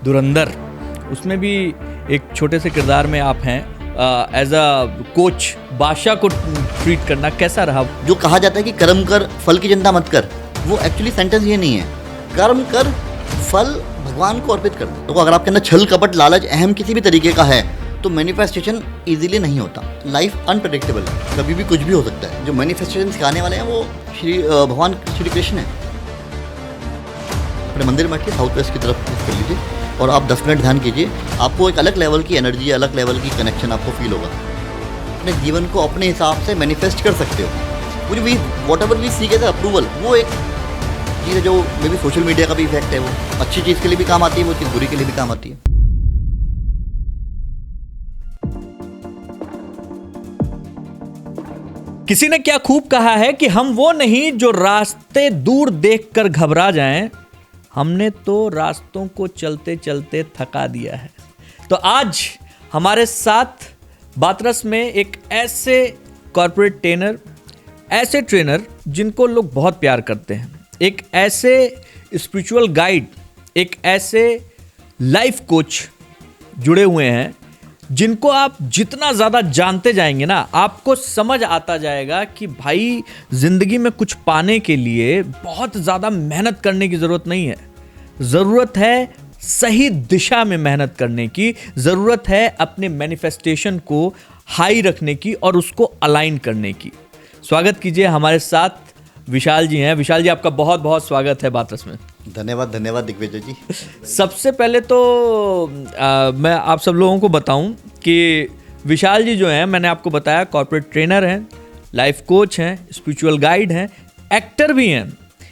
धुरंधर, उसमें भी एक छोटे से किरदार में आप हैं एज अ कोच बादशाह को ट्रीट करना कैसा रहा? जो कहा जाता है कि कर्म कर फल की चिंता मत कर, वो एक्चुअली सेंटेंस ये नहीं है। कर्म कर, फल भगवान को अर्पित कर। तो अगर आपके अंदर छल कपट लालच अहम किसी भी तरीके का है तो मैनिफेस्टेशन इजीली नहीं होता। लाइफ अनप्रेडिक्टेबल है, कभी भी कुछ भी हो सकता है। जो मैनिफेस्टेशन सिखाने वाले हैं वो भगवान श्री कृष्ण है। अपने मंदिर में बैठ के साउथ वेस्ट की तरफ कर लीजिए और आप 10 मिनट ध्यान कीजिए, आपको एक अलग लेवल की एनर्जी, अलग लेवल की कनेक्शन आपको फील होगा। अपने जीवन को अपने हिसाब से मैनिफेस्ट कर सकते हो। कुछ भी whatever we seek as approval, वो एक चीज़ है जो मे बी सोशल मीडिया का भी इफेक्ट है। वो अच्छी चीज़ के लिए भी काम आती है, वो चीज़ बुरी के लिए भी काम आती है। किसी ने क्या खूब कहा है कि हम वो नहीं जो रास्ते दूर देखकर घबरा जाएं, हमने तो रास्तों को चलते चलते थका दिया है। तो आज हमारे साथ बातरस में एक ऐसे कॉर्पोरेट ट्रेनर, ऐसे ट्रेनर जिनको लोग बहुत प्यार करते हैं, एक ऐसे स्पिरिचुअल गाइड, एक ऐसे लाइफ कोच जुड़े हुए हैं जिनको आप जितना ज़्यादा जानते जाएंगे ना, आपको समझ आता जाएगा कि भाई ज़िंदगी में कुछ पाने के लिए बहुत ज़्यादा मेहनत करने की ज़रूरत नहीं है। ज़रूरत है सही दिशा में मेहनत करने की, ज़रूरत है अपने मैनिफेस्टेशन को हाई रखने की और उसको अलाइन करने की। स्वागत कीजिए, हमारे साथ विशाल जी हैं। विशाल जी, आपका बहुत बहुत स्वागत है बातरस में। धन्यवाद दिग्विजय जी। सबसे पहले तो मैं आप सब लोगों को बताऊं कि विशाल जी जो हैं, मैंने आपको बताया कॉर्पोरेट ट्रेनर हैं, लाइफ कोच हैं, स्पिरिचुअल गाइड हैं, एक्टर भी हैं।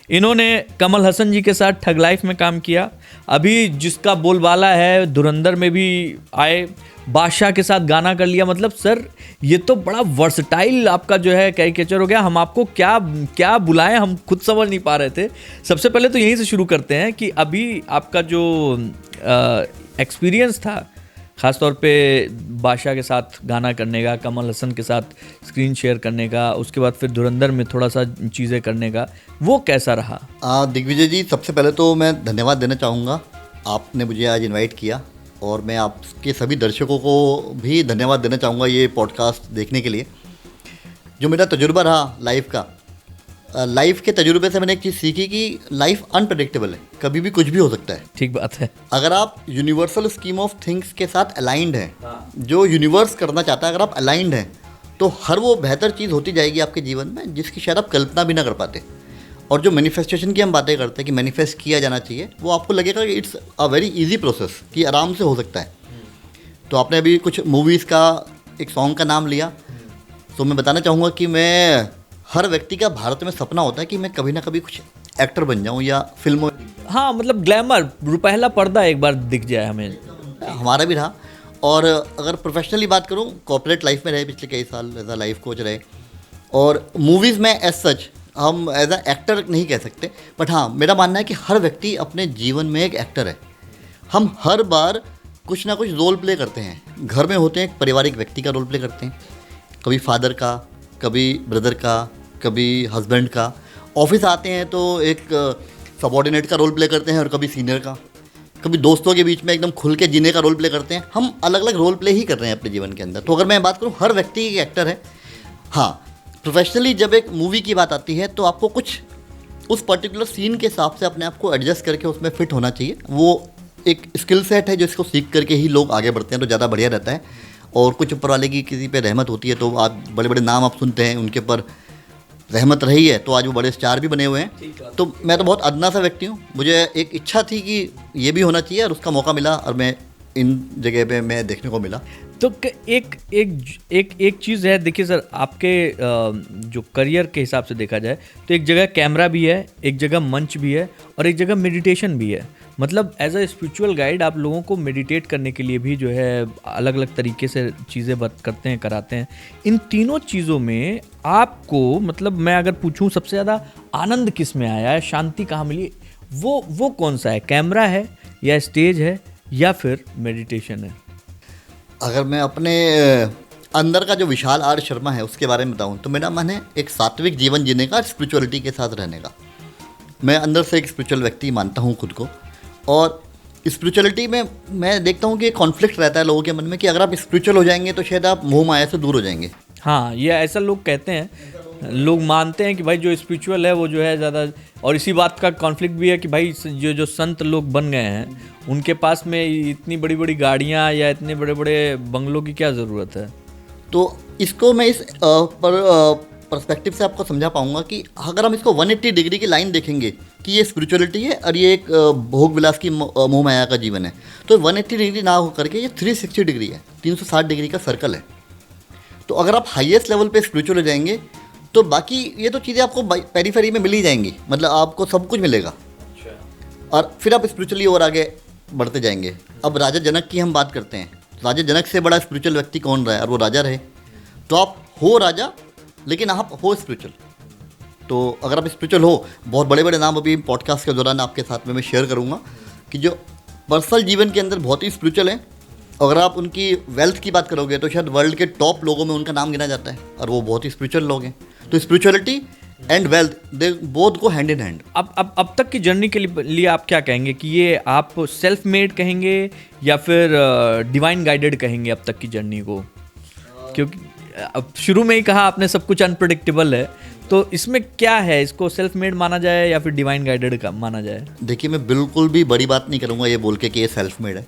इन्होंने कमल हसन जी के साथ ठग लाइफ में काम किया, अभी जिसका बोलबाला है धुरंधर में भी आए, बादशाह के साथ गाना कर लिया। मतलब सर, ये तो बड़ा वर्सटाइल आपका जो है कैरिकेचर हो गया। हम आपको क्या क्या बुलाएं, हम खुद समझ नहीं पा रहे थे। सबसे पहले तो यहीं से शुरू करते हैं कि अभी आपका जो एक्सपीरियंस था, ख़ासतौर पे बादशाह के साथ गाना करने का, कमल हसन के साथ स्क्रीन शेयर करने का, उसके बाद फिर धुरंधर में थोड़ा सा चीज़ें करने का, वो कैसा रहा? दिग्विजय जी, सबसे पहले तो मैं धन्यवाद देना चाहूँगा, आपने मुझे आज इनवाइट किया और मैं आपके सभी दर्शकों को भी धन्यवाद देना चाहूँगा ये पॉडकास्ट देखने के लिए। जो मेरा तजुर्बा रहा लाइफ का, लाइफ के तजुर्बे से मैंने एक चीज़ सीखी कि लाइफ अनप्रेडिक्टेबल है, कभी भी कुछ भी हो सकता है। ठीक बात है। अगर आप यूनिवर्सल स्कीम ऑफ थिंग्स के साथ अलाइंड हैं, जो यूनिवर्स करना चाहता है, अगर आप अलाइंड हैं तो हर वो बेहतर चीज़ होती जाएगी आपके जीवन में जिसकी शायद आप कल्पना भी ना कर पाते। और जो मैनिफेस्टेशन की हम बातें करते हैं कि मैनिफेस्ट किया जाना चाहिए, वो आपको लगेगा कि it's a very easy process, कि आराम से हो सकता है। तो आपने अभी कुछ मूवीज़ का एक सॉन्ग का नाम लिया, तो मैं बताना चाहूँगा कि हर व्यक्ति का भारत में सपना होता है कि मैं कभी ना कभी कुछ एक्टर बन जाऊँ या फिल्मों। हाँ, मतलब ग्लैमर, पहला पर्दा एक बार दिख जाए हमें। हमारा भी रहा। और अगर प्रोफेशनली बात करूँ, कॉर्पोरेट लाइफ में रहे पिछले कई साल, एज अ लाइफ कोच रहे। और मूवीज़ में एज सच हम एज अ एक्टर नहीं कह सकते, बट हाँ, मेरा मानना है कि हर व्यक्ति अपने जीवन में एक एक्टर है। हम हर बार कुछ ना कुछ रोल प्ले करते हैं। घर में होते हैं, एक पारिवारिक व्यक्ति का रोल प्ले करते हैं, कभी फादर का, कभी ब्रदर का, कभी हस्बैंड का। ऑफिस आते हैं तो एक सबॉर्डिनेट का रोल प्ले करते हैं और कभी सीनियर का, कभी दोस्तों के बीच में एकदम खुल के जीने का रोल प्ले करते हैं। हम अलग अलग रोल प्ले ही कर रहे हैं अपने जीवन के अंदर। तो अगर मैं बात करूँ, हर व्यक्ति एक एक्टर है। हाँ, प्रोफेशनली जब एक मूवी की बात आती है तो आपको कुछ उस पर्टिकुलर सीन के हिसाब से अपने आप को एडजस्ट करके उसमें फिट होना चाहिए। वो एक स्किल सेट है जिसको सीख करके ही लोग आगे बढ़ते हैं, तो ज़्यादा बढ़िया रहता है। और कुछ ऊपर वाले की किसी पे रहमत होती है तो आप बड़े बड़े नाम आप सुनते हैं, उनके ऊपर रहमत रही है तो आज वो बड़े स्टार भी बने हुए हैं। तो मैं तो बहुत अदना सा व्यक्ति हूँ, मुझे एक इच्छा थी कि ये भी होना चाहिए और उसका मौका मिला और मैं इन जगह पे मैं देखने को मिला। तो एक चीज़ है, देखिए सर, आपके जो करियर के हिसाब से देखा जाए तो एक जगह कैमरा भी है, एक जगह मंच भी है और एक जगह मेडिटेशन भी है। मतलब एज अ स्पिरिचुअल गाइड आप लोगों को मेडिटेट करने के लिए भी जो है अलग अलग तरीके से चीज़ें करते हैं, कराते हैं। इन तीनों चीज़ों में आपको, मतलब मैं अगर पूछूं सबसे ज़्यादा आनंद किस में आया है, शांति कहाँ मिली, वो कौन सा है? कैमरा है या स्टेज है या फिर मेडिटेशन है? अगर मैं अपने अंदर का जो विशाल आर शर्मा है उसके बारे में बताऊं तो मेरा मन है एक सात्विक जीवन जीने का, स्पिरिचुअलिटी के साथ रहने का। मैं अंदर से एक स्पिरिचुअल व्यक्ति मानता हूं खुद को। और स्पिरिचुअलिटी में मैं देखता हूँ कि कॉन्फ्लिक्ट रहता है लोगों के मन में कि अगर आप स्पिरिचुअल हो जाएंगे तो शायद आप मोह माया से दूर हो जाएंगे। हाँ, ये ऐसा लोग कहते हैं, लोग मानते हैं कि भाई जो स्पिरिचुअल है वो जो है ज़्यादा, और इसी बात का कॉन्फ्लिक्ट भी है कि भाई जो जो संत लोग बन गए हैं उनके पास में इतनी बड़ी बड़ी गाड़ियाँ या इतने बड़े बड़े बंगलों की क्या ज़रूरत है। तो इसको मैं इस पर्सपेक्टिव से आपको समझा पाऊंगा कि अगर हम इसको 180 डिग्री की लाइन देखेंगे कि ये स्पिरिचुअलिटी है और ये एक भोग विलास की मोह माया का जीवन है, तो 180 डिग्री ना हो करके ये 360 डिग्री है, 360 डिग्री का सर्कल है। तो अगर आप हाईएस्ट लेवल पे स्पिरिचुअल हो जाएंगे तो बाकी ये तो चीज़ें आपको पेरीफेरी में मिल ही जाएंगी, मतलब आपको सब कुछ मिलेगा और फिर आप स्पिरिचुअली और आगे बढ़ते जाएंगे। अब राजा जनक की हम बात करते हैं, राजा जनक से बड़ा स्पिरिचुअल व्यक्ति कौन रहा है और वो राजा रहे। तो आप हो राजा लेकिन आप हो स्पिरिचुअल। तो अगर आप स्पिरिचुअल हो, बहुत बड़े बड़े नाम अभी पॉडकास्ट के दौरान आपके साथ में मैं शेयर करूँगा कि जो पर्सनल जीवन के अंदर बहुत ही स्पिरिचुअल हैं। अगर आप उनकी वेल्थ की बात करोगे तो शायद वर्ल्ड के टॉप लोगों में उनका नाम गिना जाता है और वो बहुत ही स्पिरिचुअल लोग हैं। तो spirituality and wealth they both go hand in hand. अब तक की जर्नी के लिए आप क्या कहेंगे कि ये आप सेल्फ मेड कहेंगे या फिर डिवाइन गाइडेड कहेंगे अब तक की जर्नी को? क्योंकि अब शुरू में ही कहा आपने सब कुछ अनप्रेडिक्टेबल है, तो इसमें क्या है, इसको सेल्फ मेड माना जाए या फिर डिवाइन गाइडेड का माना जाए? देखिए, मैं बिल्कुल भी बड़ी बात नहीं करूँगा ये बोल के कि ये सेल्फ मेड है,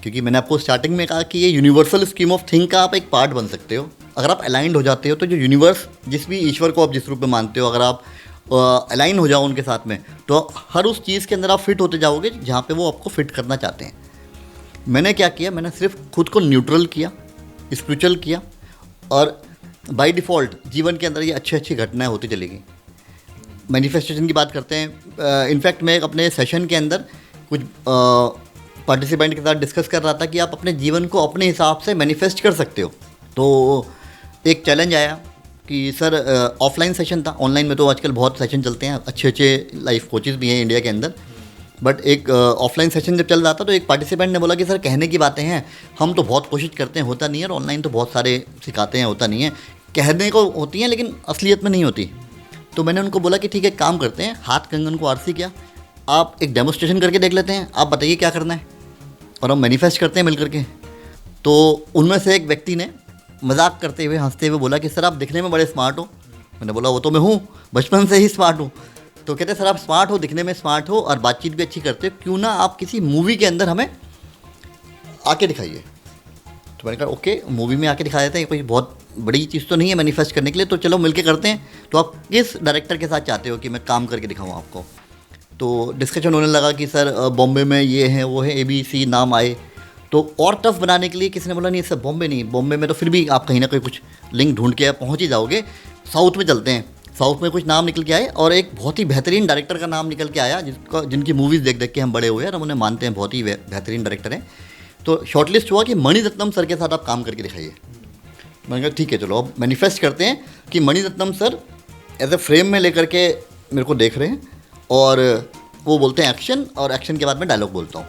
क्योंकि मैंने आपको स्टार्टिंग में कहा कि ये यूनिवर्सल स्कीम ऑफ थिंग का आप एक पार्ट बन सकते हो अगर आप अलाइंड हो जाते हो। तो जो यूनिवर्स, जिस भी ईश्वर को आप जिस रूप में मानते हो, अगर आप अलाइन हो जाओ उनके साथ में, तो हर उस चीज़ के अंदर आप फिट होते जाओगे जहाँ पे वो आपको फिट करना चाहते हैं। मैंने क्या किया, मैंने सिर्फ खुद को न्यूट्रल किया, स्पिरिचुअल किया और बाय डिफ़ॉल्ट जीवन के अंदर ये अच्छी अच्छी घटनाएं होती चली गई। मैनिफेस्टेशन की बात करते हैं, इनफैक्ट मैं अपने सेशन के अंदर कुछ पार्टिसिपेंट के साथ डिस्कस कर रहा था कि आप अपने जीवन को अपने हिसाब से मैनिफेस्ट कर सकते हो। तो एक चैलेंज आया कि सर ऑफलाइन सेशन था, ऑनलाइन में तो आजकल बहुत सेशन चलते हैं, अच्छे अच्छे लाइफ कोचेस भी हैं इंडिया के अंदर, बट एक ऑफलाइन सेशन जब चल रहा था तो एक पार्टिसिपेंट ने बोला कि सर कहने की बातें हैं, हम तो बहुत कोशिश करते हैं, होता नहीं है, और ऑनलाइन तो बहुत सारे सिखाते हैं, होता नहीं है, कहने को होती हैं लेकिन असलियत में नहीं होती। तो मैंने उनको बोला कि ठीक है, काम करते हैं, हाथ कंगन को आरसी किया, आप एक डेमोस्ट्रेशन करके देख लेते हैं, आप बताइए क्या करना है, और हम मैनिफेस्ट करते हैं मिल करके। तो उनमें से एक व्यक्ति ने मजाक करते हुए, हंसते हुए बोला कि सर आप दिखने में बड़े स्मार्ट हो। मैंने बोला वो तो मैं हूँ, बचपन से ही स्मार्ट हूँ। तो कहते सर आप स्मार्ट हो, दिखने में स्मार्ट हो और बातचीत भी अच्छी करते हो, क्यों ना आप किसी मूवी के अंदर हमें आके दिखाइए। तो मैंने कहा ओके, मूवी में आके दिखा देते हैं, कोई बहुत बड़ी चीज़ तो नहीं है मैनिफेस्ट करने के लिए, तो चलो मिलके करते हैं। तो आप किस डायरेक्टर के साथ चाहते हो कि मैं काम करके दिखाऊँ आपको? तो डिस्कशन होने लगा कि सर बॉम्बे में ये है वो है, ABC नाम आए। तो और टफ बनाने के लिए किसी ने बोला नहीं सर बॉम्बे नहीं, बॉम्बे में तो फिर भी आप कहीं ना कहीं कुछ लिंक ढूंढ के पहुंच ही जाओगे, साउथ में चलते हैं। साउथ में कुछ नाम निकल के आए और एक बहुत ही बेहतरीन डायरेक्टर का नाम निकल के आया जिनकी मूवीज़ देख देख के हम बड़े हुए और हम उन्हें मानते हैं बहुत ही बेहतरीन डायरेक्टर हैं। तो शॉर्टलिस्ट हुआ कि मणिरत्नम सर के साथ आप काम करके दिखाइए। मैंने कहा ठीक है चलो अब मैनिफेस्ट करते हैं कि Mani Ratnam sir as a frame में लेकर के मेरे को देख रहे हैं और वो बोलते हैं एक्शन, और एक्शन के बाद मैं डायलॉग बोलता हूँ।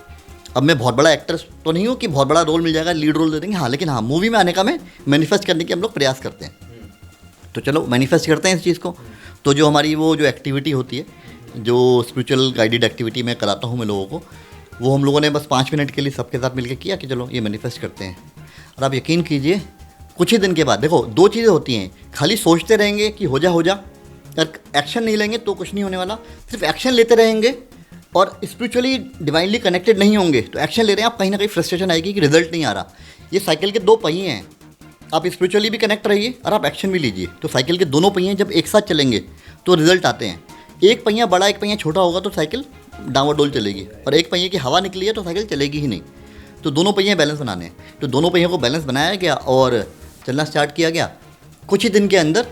अब मैं बहुत बड़ा एक्टर तो नहीं हूँ कि बहुत बड़ा रोल मिल जाएगा, लीड रोल दे देंगे, हाँ, लेकिन हाँ मूवी में आने का मैं मैनिफेस्ट करने की हम लोग प्रयास करते हैं। तो चलो मैनिफेस्ट करते हैं इस चीज़ को। तो जो हमारी वो जो एक्टिविटी होती है, जो स्पिरिचुअल गाइडेड एक्टिविटी मैं कराता हूँ मैं लोगों को, वो हम लोगों ने बस 5 मिनट के लिए सबके साथ मिलकर किया कि चलो ये मैनिफेस्ट करते हैं। और आप यकीन कीजिए कुछ ही दिन के बाद, देखो 2 चीज़ें होती हैं, खाली सोचते रहेंगे कि हो जा, अगर एक्शन नहीं लेंगे तो कुछ नहीं होने वाला। सिर्फ एक्शन लेते रहेंगे और स्पिरिचुअली डिवाइनली कनेक्टेड नहीं होंगे, तो एक्शन ले रहे हैं आप, कहीं ना कहीं फ्रस्ट्रेशन आएगी कि रिजल्ट नहीं आ रहा। ये साइकिल के 2 पहिए हैं, आप स्पिरिचुअली भी कनेक्ट रहिए और आप एक्शन भी लीजिए। तो साइकिल के दोनों पहिए जब एक साथ चलेंगे तो रिजल्ट आते हैं। एक पहिया बड़ा एक पहिया छोटा होगा तो साइकिल डांवाडोल चलेगी, और एक पहिए की हवा निकली है तो साइकिल चलेगी ही नहीं। तो दोनों पहिए बैलेंस बनाने हैं, तो दोनों पहियों को बैलेंस बनाया गया और चलना स्टार्ट किया गया। कुछ ही दिन के अंदर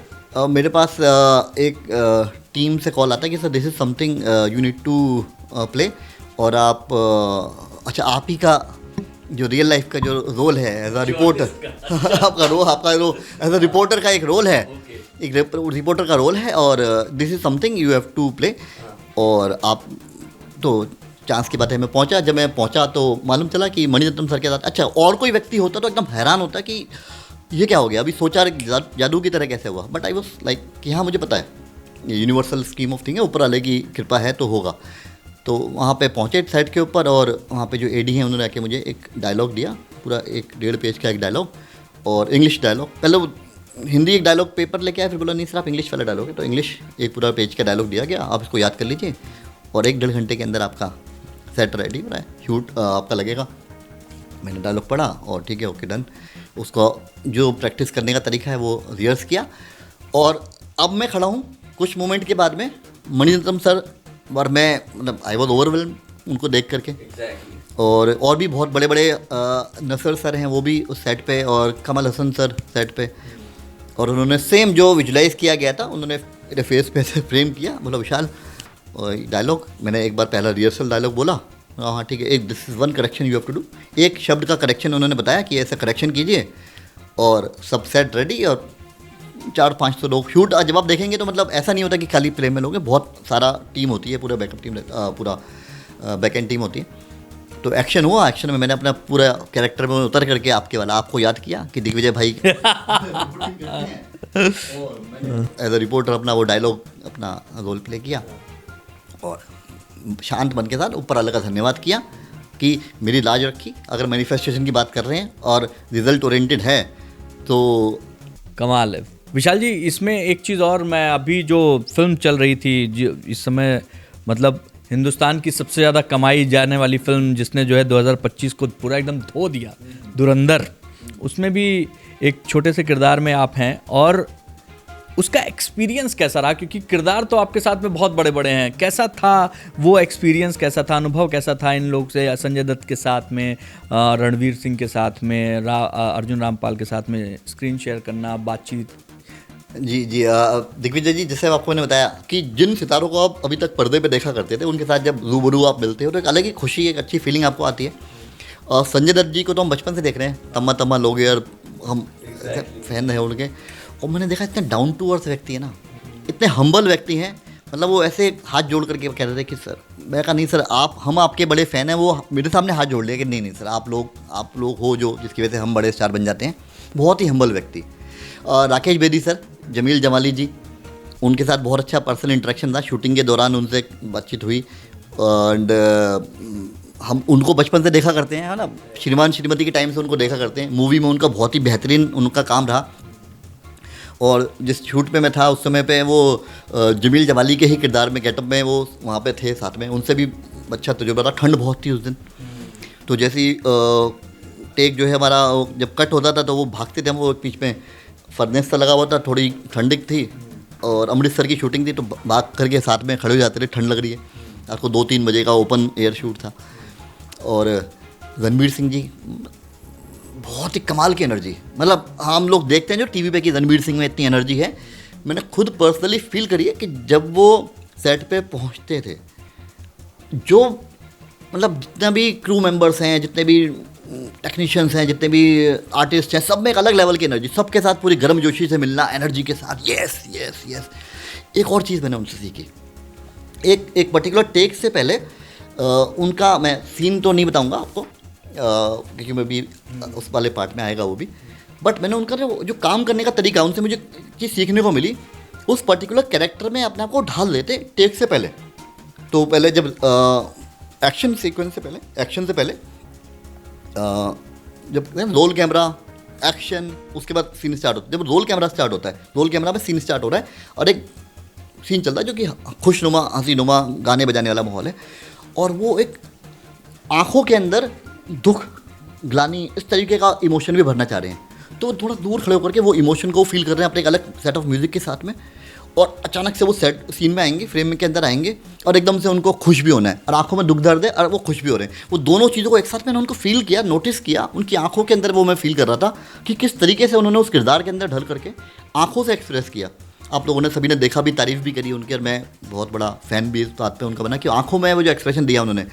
मेरे पास एक टीम से कॉल आता है कि sir this is something you need to play, और आप अच्छा आप ही का जो रियल लाइफ का जो रोल है एज अ रिपोर्टर आपका रोल एज अ रिपोर्टर का एक रोल है, एक रिपोर्टर का रोल है, और this is something you have to play. और आप तो चांस की बात है, मैं पहुंचा, जब मैं पहुंचा तो मालूम चला कि मणिरत्नम सर के साथ, अच्छा और कोई व्यक्ति होता तो एकदम हैरान होता कि ये क्या हो गया, अभी सोचा जादू की तरह कैसे हुआ। बट आई वॉज लाइक कि हाँ मुझे पता है ये यूनिवर्सल स्कीम ऑफ थिंग है, ऊपर वाले की कृपा है तो होगा। तो वहाँ पे पहुँचे सेट के ऊपर, और वहाँ पे जो एडी हैं उन्होंने आके मुझे एक डायलॉग दिया, पूरा 1.5 पेज का एक डायलॉग, और इंग्लिश डायलॉग। पहले वो हिंदी एक डायलॉग पेपर लेके आया, फिर बोला नहीं सर आप इंग्लिश वाला डायलॉग है, तो इंग्लिश एक पूरा पेज का डायलॉग दिया गया, आप इसको याद कर लीजिए और 1-1.5 घंटे के अंदर आपका सेट रेडी हो रहा है, शूट आपका लगेगा। मैंने डायलॉग पढ़ा और ठीक है ओके डन। उसको जो प्रैक्टिस करने का तरीका है वो रिहर्स किया, और अब मैं खड़ा हूँ कुछ मोमेंट के बाद में मणिरत्नम सर, और मैं मतलब आई वॉज ओवरवेल्म उनको देख करके। और भी बहुत बड़े बड़े नसर सर हैं वो भी उस सेट पे, और कमल हसन सर सेट पे, और उन्होंने सेम जो विजुलाइज किया गया था उन्होंने मेरे फेस पे से फ्रेम किया। बोला विशाल डायलॉग, मैंने एक बार पहला रिहर्सल डायलॉग बोला, हाँ ठीक है, एक this is one correction you have to do, एक शब्द का करेक्शन उन्होंने बताया कि ऐसा करेक्शन कीजिए, और सब सेट रेडी, और 400-500 लोग शूट। जब आप देखेंगे तो मतलब ऐसा नहीं होता कि खाली फ्रेम में लोग हैं, बहुत सारा टीम होती है, पूरा बैकअप टीम, पूरा बैक एंड टीम होती है। तो एक्शन हुआ, एक्शन में मैंने अपना पूरा कैरेक्टर में उतर करके आपके वाला आपको याद किया कि दिग्विजय भाई एज अ रिपोर्टर अपना वो डायलॉग अपना रोल प्ले किया, और शांत मन के साथ ऊपर वाले का धन्यवाद किया कि मेरी लाज रखी। अगर मैनिफेस्टेशन की बात कर रहे हैं और रिजल्ट ओरिएंटेड है तो कमाल है। विशाल जी, इसमें एक चीज़ और, मैं अभी जो फिल्म चल रही थी जो इस समय मतलब हिंदुस्तान की सबसे ज़्यादा कमाई जाने वाली फिल्म जिसने जो है 2025 को पूरा एकदम धो दिया, धुरंधर, उसमें भी एक छोटे से किरदार में आप हैं, और उसका एक्सपीरियंस कैसा रहा? क्योंकि किरदार तो आपके साथ में बहुत बड़े बड़े हैं, कैसा था वो एक्सपीरियंस, कैसा था अनुभव, कैसा था इन लोग से, संजय दत्त के साथ में, रणवीर सिंह के साथ में, अर्जुन रामपाल के साथ में स्क्रीन शेयर करना, बातचीत? जी दिग्विजय जी, जैसे आपको मैंने बताया कि जिन सितारों को आप अभी तक पर्दे पे देखा करते थे उनके साथ जब रूबरू आप मिलते हो तो एक अलग ही खुशी, एक अच्छी फीलिंग आपको आती है। और संजय दत्त जी को तो हम बचपन से देख रहे हैं, तम्मा तम्मा लोग, और हम फैन हैं उनके, और मैंने देखा इतने डाउन टू अर्थ व्यक्ति है ना, इतने हम्बल व्यक्ति हैं, मतलब वो ऐसे हाथ जोड़ करके कह रहे थे कि सर, मैं कहा नहीं सर हम आपके बड़े फ़ैन हैं, वो मेरे सामने हाथ जोड़ लिया कि नहीं सर आप लोग हो जो जिसकी वजह से हम बड़े स्टार बन जाते हैं। बहुत ही हम्बल व्यक्ति। राकेश बेदी सर, जमील जमाली जी, उनके साथ बहुत अच्छा पर्सनल इंटरेक्शन था, शूटिंग के दौरान उनसे बातचीत हुई, एंड हम उनको बचपन से देखा करते हैं, है ना, श्रीमान श्रीमती के टाइम से उनको देखा करते हैं। मूवी में उनका बहुत ही बेहतरीन उनका काम रहा, और जिस शूट पे मैं था उस समय पे वो जमील जमाली के ही किरदार में गेटअप में वो वहाँ पे थे साथ में, उनसे भी अच्छा तजुर्बा था। ठंड बहुत थी उस दिन, तो जैसी टेक जो है हमारा जब कट होता था तो वो भागते थे हम, वो बीच में फर्नेस सा लगा हुआ था, थोड़ी ठंडिक थी, और अमृतसर की शूटिंग थी, तो भाग करके साथ में खड़े हो जाते थे, ठंड लग रही है, आपको 2-3 बजे का ओपन एयर शूट था। और रणवीर सिंह जी, बहुत ही कमाल की एनर्जी, मतलब हम लोग देखते हैं जो टीवी पे कि रणवीर सिंह में इतनी एनर्जी है, मैंने खुद पर्सनली फील करी है कि जब वो सेट पे पहुंचते थे, जो मतलब जितने भी क्रू मेंबर्स हैं, जितने भी टेक्नीशियंस हैं, जितने भी आर्टिस्ट हैं, सब में एक अलग लेवल की एनर्जी, सबके साथ पूरी गर्मजोशी से मिलना, एनर्जी के साथ, यस यस यस। एक और चीज़ मैंने उनसे सीखी, एक पर्टिकुलर टेक से पहले उनका, मैं सीन तो नहीं बताऊंगा आपको क्योंकि मैं भी उस वाले पार्ट में आएगा वो भी, बट मैंने उनका जो काम करने का तरीका, उनसे मुझे चीज़ सीखने को मिली। उस पर्टिकुलर कैरेक्टर में अपने आप को ढाल लेते टेक से पहले, तो पहले जब एक्शन सीक्वेंस से पहले, एक्शन से पहले जब रोल कैमरा एक्शन, उसके बाद सीन स्टार्ट होता है। जब रोल कैमरा स्टार्ट होता है, रोल कैमरा में सीन स्टार्ट हो रहा है और एक सीन चल रहा है जो कि खुशनुमा, हंसीनुमा, गाने बजाने वाला माहौल है, और वो एक आंखों के अंदर दुख, ग्लानी, इस तरीके का इमोशन भी भरना चाह रहे हैं, तो थोड़ा दूर खड़े होकर के वो इमोशन को फील कर रहे हैं अपने एक अलग सेट ऑफ म्यूज़िक के साथ में, और अचानक से वो सेट सीन में आएंगे, फ्रेम के अंदर आएंगे, और एकदम से उनको खुश भी होना है, और आंखों में दुख दर्द है और वो खुश भी हो रहे हैं। वो दोनों चीज़ों को एक साथ मैंने उनको फील किया, नोटिस किया, उनकी आंखों के अंदर वो मैं फील कर रहा था कि किस तरीके से उन्होंने उस किरदार के अंदर ढल करके आंखों से एक्सप्रेस किया। आप लोगों ने सभी ने देखा भी, तारीफ़ भी करी उनकी, और मैं बहुत बड़ा फ़ैन भी इस बात पे उनका बना कि आंखों में वो जो एक्सप्रेशन दिया उन्होंने।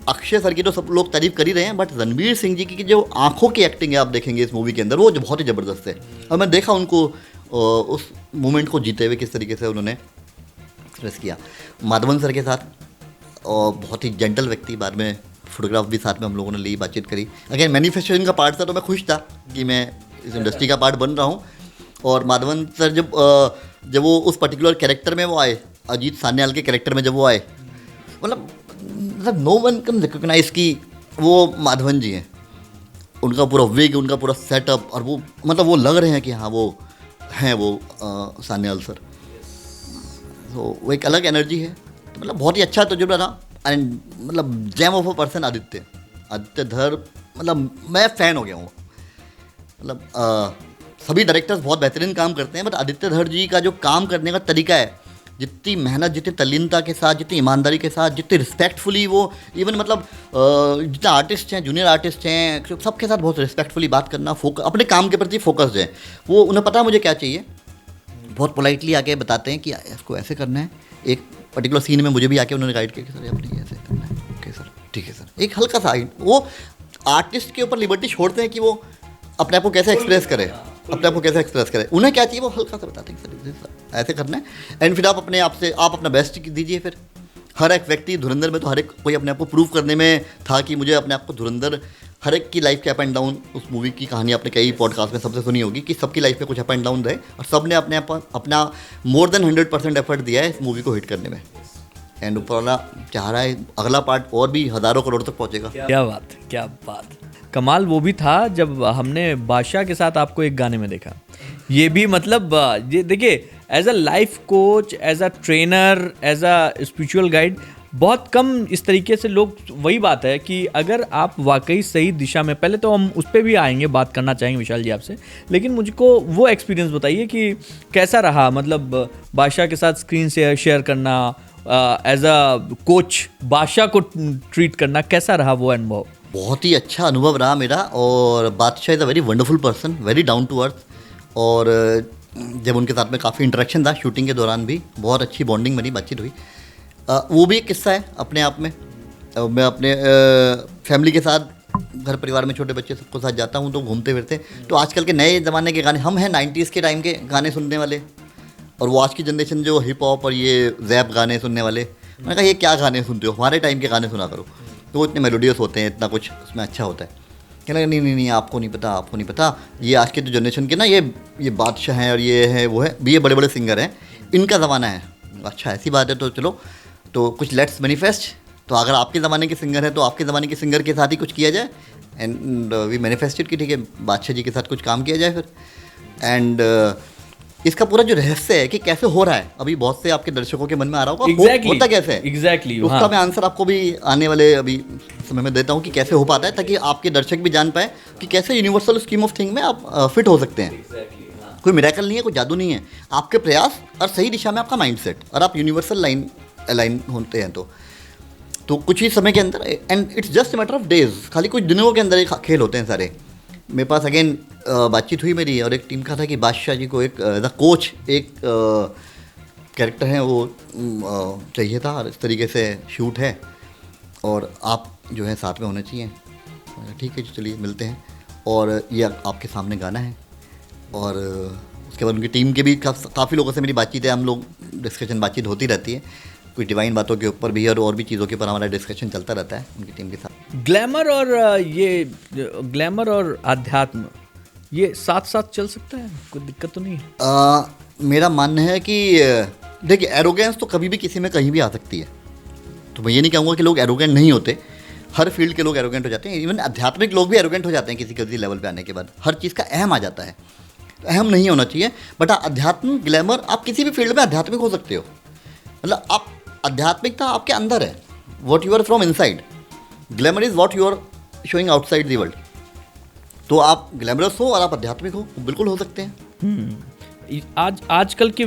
अक्षय सर की तो सब लोग तारीफ़ कर ही रहे हैं, बट रणवीर सिंह जी की जो आंखों की एक्टिंग है आप देखेंगे इस मूवी के अंदर, वो जो बहुत ही ज़बरदस्त है। और मैं देखा उनको उस मोमेंट को जीते हुए किस तरीके से उन्होंने एक्सप्रेस किया। माधवन सर के साथ, और बहुत ही जेंटल व्यक्ति, बाद में फोटोग्राफ भी साथ में हम लोगों ने ली, बातचीत करी। अगेन मैन्युफैक्चरिंग का पार्ट था तो मैं खुश था कि मैं इस इंडस्ट्री का पार्ट बन रहा हूँ। और माधवन सर जब वो उस पर्टिकुलर कैरेक्टर में वो आए, अजीत सान्याल के कैरेक्टर में जब वो आए, मतलब मतलब नो वन कैन रिकॉग्नाइज कि वो माधवन जी हैं। उनका पूरा विग, उनका पूरा सेटअप, और वो मतलब वो लग रहे हैं कि हाँ वो हैं वो सान्याल सर। तो वो एक अलग एनर्जी है। तो मतलब बहुत ही अच्छा तजुर्बा रहा। एंड मतलब jam of a person Aditya धर, मतलब मैं फ़ैन हो गया हूँ। मतलब सभी डायरेक्टर्स बहुत बेहतरीन काम करते हैं, बट आदित्य धर जी का जो काम करने का तरीका है, जितनी मेहनत, जितनी तल्लीनता के साथ, जितनी ईमानदारी के साथ, जितनी रिस्पेक्टफुली वो इवन मतलब जितना आर्टिस्ट हैं, जूनियर आर्टिस्ट हैं, सबके साथ बहुत रिस्पेक्टफुली बात करना, अपने काम के प्रति फोकस्ड है। वो उन्हें पता है मुझे क्या चाहिए, बहुत पोलाइटली आके बताते हैं कि इसको ऐसे करना है। एक पर्टिकुलर सीन में मुझे भी आके उन्होंने गाइड किया कि सर अपने ऐसे करना है। ओके सर, ठीक है सर। एक हल्का सा वो आर्टिस्ट के ऊपर लिबर्टी छोड़ते हैं कि वो अपने आप को कैसे एक्सप्रेस करे, उन्हें क्या चाहिए वो हल्का सा बताते हैं सर ऐसे करना है। एंड फिर आप अपने आप से आप अपना बेस्ट दीजिए। फिर हर एक व्यक्ति धुरंधर में तो हर एक कोई अपने आप को प्रूव करने में था कि मुझे अपने आप को धुरंधर, हर एक की लाइफ के अप एंड डाउन, उस मूवी की कहानी आपने कई पॉडकास्ट में सबसे सुनी होगी कि सबकी लाइफ में कुछ अप एंड डाउन रहे, और सब ने अपना मोर देन 100% एफर्ट दिया है इस मूवी को हिट करने में। एंड ऊपर वाला चाह रहा है अगला पार्ट और भी हज़ारों करोड़ तक पहुंचेगा। क्या बात। कमाल वो भी था जब हमने बादशाह के साथ आपको एक गाने में देखा। ये भी मतलब ये देखिए, as a life coach, as a trainer, as a spiritual guide, बहुत कम इस तरीके से लोग। वही बात है कि अगर आप वाकई सही दिशा में, पहले तो हम उस पर भी आएंगे, बात करना चाहेंगे विशाल जी आपसे, लेकिन मुझको वो एक्सपीरियंस बताइए कि कैसा रहा, मतलब बादशाह के साथ स्क्रीन से शेयर करना, एज अ कोच बादशाह को ट्रीट करना, कैसा रहा वो अनुभव? बहुत ही अच्छा अनुभव रहा मेरा। और Badshah is a very wonderful person, very down to earth. और जब उनके साथ में काफ़ी इंटरेक्शन था शूटिंग के दौरान भी, बहुत अच्छी बॉन्डिंग बनी, बातचीत हुई। वो भी एक किस्सा है अपने आप में। मैं अपने फैमिली के साथ, घर परिवार में छोटे बच्चे सबको साथ जाता हूँ तो घूमते फिरते, तो आजकल के नए ज़माने के गाने, हम हैं 90s के टाइम के गाने सुनने वाले, और वो आज की जनरेशन जो हिप हॉप और ये रैप गाने सुनने वाले। मैंने कहा ये क्या गाने सुनते हो, हमारे टाइम के गाने सुना करो। तो वो इतने मेलोडियस होते हैं, इतना कुछ उसमें अच्छा होता है। कहने लगा नहीं आपको नहीं पता, ये आज के जो जनरेशन के ना ये बादशाह हैं और ये है वो है, ये बड़े बड़े सिंगर हैं, इनका ज़माना है। अच्छा ऐसी बात है, तो चलो तो कुछ लेट्स मैनिफेस्ट। तो अगर आपके ज़माने के सिंगर हैं तो आपके ज़माने के सिंगर के साथ ही कुछ किया जाए। एंड वी मैनिफेस्टेड कि ठीक है बादशाह जी के साथ कुछ काम किया जाए फिर। एंड इसका पूरा जो रहस्य है कि कैसे हो रहा है, अभी बहुत से आपके दर्शकों के मन में आ रहा होगा होता कैसे है। एग्जैक्टली उसका मैं आंसर आपको भी आने वाले अभी समय में देता हूँ कि कैसे हो पाता है, ताकि आपके दर्शक भी जान पाए कि कैसे यूनिवर्सल स्कीम ऑफ थिंग में आप फिट हो सकते हैं। कोई मिरेकल नहीं है, कोई जादू नहीं है, आपके प्रयास और सही दिशा में आपका माइंडसेट, और आप यूनिवर्सल लाइन अलाइन होते हैं तो कुछ ही समय के अंदर, and it's just matter of days, खाली कुछ दिनों के अंदर एक खेल होते हैं सारे। मेरे पास अगेन बातचीत हुई मेरी, और एक टीम का था कि बादशाह जी को एक द कोच एक कैरेक्टर है वो चाहिए था, और इस तरीके से शूट है और आप जो है साथ में होने चाहिए। ठीक है जी चलिए मिलते हैं, और ये आपके सामने गाना है। और उसके बाद उनकी टीम के भी काफ़ी लोगों से मेरी बातचीत है, हम लोग डिस्कशन बातचीत होती रहती है, कुछ डिवाइन बातों के ऊपर भी और भी चीज़ों के ऊपर हमारा डिस्कशन चलता रहता है उनकी टीम के साथ। ग्लैमर और आध्यात्म ये साथ साथ चल सकता है, कोई दिक्कत तो नहीं है? मेरा मानना है कि देखिए एरोगेंस तो कभी भी किसी में कहीं भी आ सकती है, तो मैं ये नहीं कहूँगा कि लोग एरोगेंट नहीं होते, हर फील्ड के लोग एरोगेंट हो जाते हैं, इवन आध्यात्मिक लोग भी एरोगेंट हो जाते हैं किसी लेवल पे आने के बाद, हर चीज़ का अहम आ जाता है, अहम नहीं होना चाहिए। बट अध्यात्म ग्लैमर, आप किसी भी फील्ड में आध्यात्मिक हो सकते हो, मतलब आप आध्यात्मिकता आपके अंदर है, what you are from inside, glamour is what you are showing outside the world. तो आप ग्लैमरस हो और आप आध्यात्मिक हो, बिल्कुल हो सकते हैं। आजकल की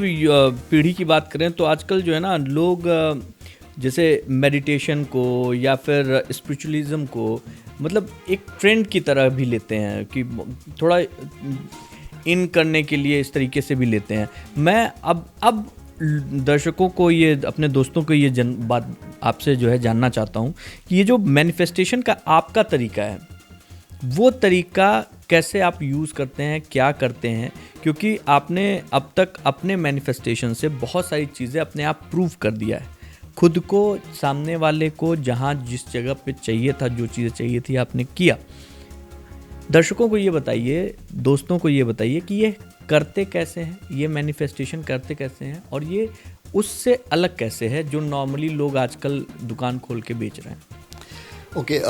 पीढ़ी की बात करें तो आजकल जो है ना, लोग जैसे मेडिटेशन को या फिर स्पिरिचुअलिज्म को मतलब एक ट्रेंड की तरह भी लेते हैं, कि थोड़ा इन करने के लिए इस तरीके से भी लेते हैं। मैं अब दर्शकों को, ये अपने दोस्तों को ये बात आपसे जो है जानना चाहता हूँ कि ये जो मैनिफेस्टेशन का आपका तरीका है, वो तरीका कैसे आप यूज़ करते हैं, क्या करते हैं? क्योंकि आपने अब तक अपने मैनिफेस्टेशन से बहुत सारी चीज़ें अपने आप प्रूव कर दिया है, खुद को, सामने वाले को, जहाँ जिस जगह पे चाहिए था, जो चीज़ें चाहिए थी आपने किया। दर्शकों को ये बताइए, दोस्तों को ये बताइए कि ये करते कैसे हैं, ये मैनिफेस्टेशन करते कैसे हैं और ये उससे अलग कैसे है जो नॉर्मली लोग आजकल दुकान खोल के बेच रहे हैं। ओके,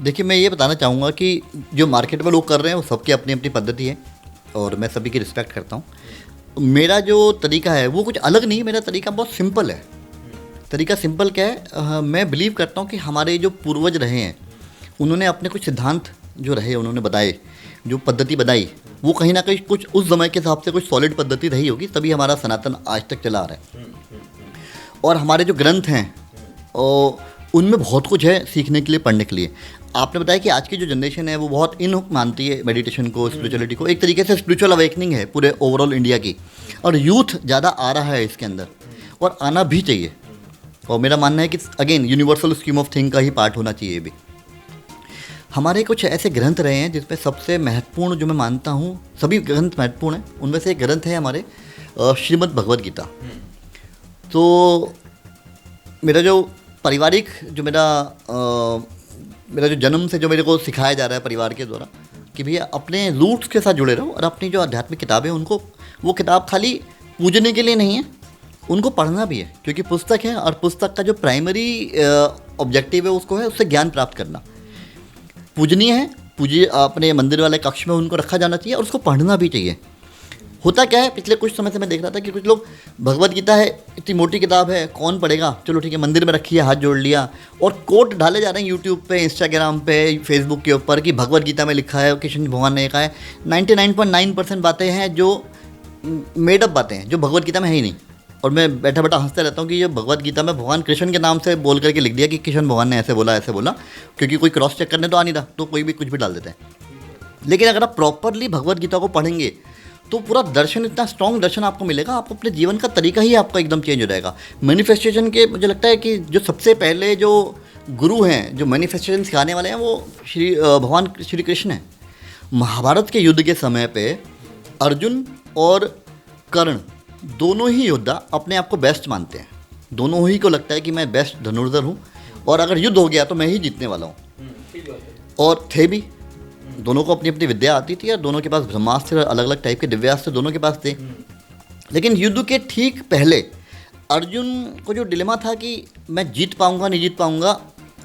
देखिए मैं ये बताना चाहूँगा कि जो मार्केट में लोग कर रहे हैं वो सबकी अपनी अपनी पद्धति है और मैं सभी की रिस्पेक्ट करता हूँ। मेरा जो तरीका है वो कुछ अलग नहीं, मेरा तरीका बहुत सिंपल है। तरीका सिंपल क्या है, मैं बिलीव करता हूँ कि हमारे जो पूर्वज रहे हैं उन्होंने अपने कुछ सिद्धांत जो रहे उन्होंने बताए, जो पद्धति बनाई, वो कहीं ना कहीं कुछ उस समय के हिसाब से कुछ सॉलिड पद्धति रही होगी, तभी हमारा सनातन आज तक चला आ रहा है। और हमारे जो ग्रंथ हैं उनमें बहुत कुछ है सीखने के लिए, पढ़ने के लिए। आपने बताया कि आज की जो जनरेशन है वो बहुत मानती है मेडिटेशन को, स्पिरिचुअलिटी को। एक तरीके से स्पिरिचुअल अवेकनिंग है पूरे ओवरऑल इंडिया की, और यूथ ज़्यादा आ रहा है इसके अंदर और आना भी चाहिए। और मेरा मानना है कि again universal scheme of thing का ही पार्ट होना चाहिए भी। हमारे कुछ ऐसे ग्रंथ रहे हैं जिसमें सबसे महत्वपूर्ण जो मैं मानता हूँ, सभी ग्रंथ महत्वपूर्ण हैं, उनमें से एक ग्रंथ है हमारे श्रीमद् भगवद गीता। तो मेरा जो पारिवारिक जो मेरा जो जन्म से जो मेरे को सिखाया जा रहा है परिवार के द्वारा कि भैया अपने रूट्स के साथ जुड़े रहो और अपनी जो आध्यात्मिक किताबें उनको, वो किताब खाली पूजने के लिए नहीं है, उनको पढ़ना भी है, क्योंकि पुस्तक है और पुस्तक का जो प्राइमरी ऑब्जेक्टिव है उसको है उससे ज्ञान प्राप्त करना। पूजनीय है, पूज्य अपने मंदिर वाले कक्ष में उनको रखा जाना चाहिए और उसको पढ़ना भी चाहिए। होता क्या है, पिछले कुछ समय से मैं देख रहा था कि कुछ लोग भगवद गीता है, इतनी मोटी किताब है, कौन पढ़ेगा, चलो ठीक है मंदिर में रखी है, हाथ जोड़ लिया, और कोट डाले जा रहे हैं यूट्यूब पे, इंस्टाग्राम पे, फेसबुक के ऊपर कि भगवद गीता में लिखा है, कृष्ण भगवान ने कहा है। 99.9% बातें हैं जो मेडअप बातें हैं, जो भगवद गीता में है ही नहीं। और मैं बैठा बैठा हंसता रहता हूँ कि ये भगवद गीता में भगवान कृष्ण के नाम से बोल करके लिख दिया कि कृष्ण भगवान ने ऐसे बोला, क्योंकि कोई क्रॉस चेक करने तो आ नहीं रहा, तो कोई भी कुछ भी डाल देता है। लेकिन अगर आप प्रॉपरली भगवद गीता को पढ़ेंगे तो पूरा दर्शन, इतना स्ट्रॉन्ग दर्शन आपको मिलेगा, आपको अपने जीवन का तरीका ही आपका एकदम चेंज हो जाएगा। मैनिफेस्टेशन के मुझे लगता है कि जो सबसे पहले जो गुरु हैं, जो मैनिफेस्टेशन सिखाने वाले हैं, वो भगवान श्री कृष्ण हैं। महाभारत के युद्ध के समय पे अर्जुन और कर्ण दोनों ही योद्धा अपने आप को बेस्ट मानते हैं। दोनों ही को लगता है कि मैं बेस्ट धनुर्धर हूँ और अगर युद्ध हो गया तो मैं ही जीतने वाला हूँ। और थे भी, दोनों को अपनी अपनी विद्या आती थी और दोनों के पास ब्रह्मास्त्र, अलग अलग टाइप के दिव्यास्त्र दोनों के पास थे। लेकिन युद्ध के ठीक पहले अर्जुन को जो डिलेमा था कि मैं जीत पाऊंगा नहीं जीत पाऊंगा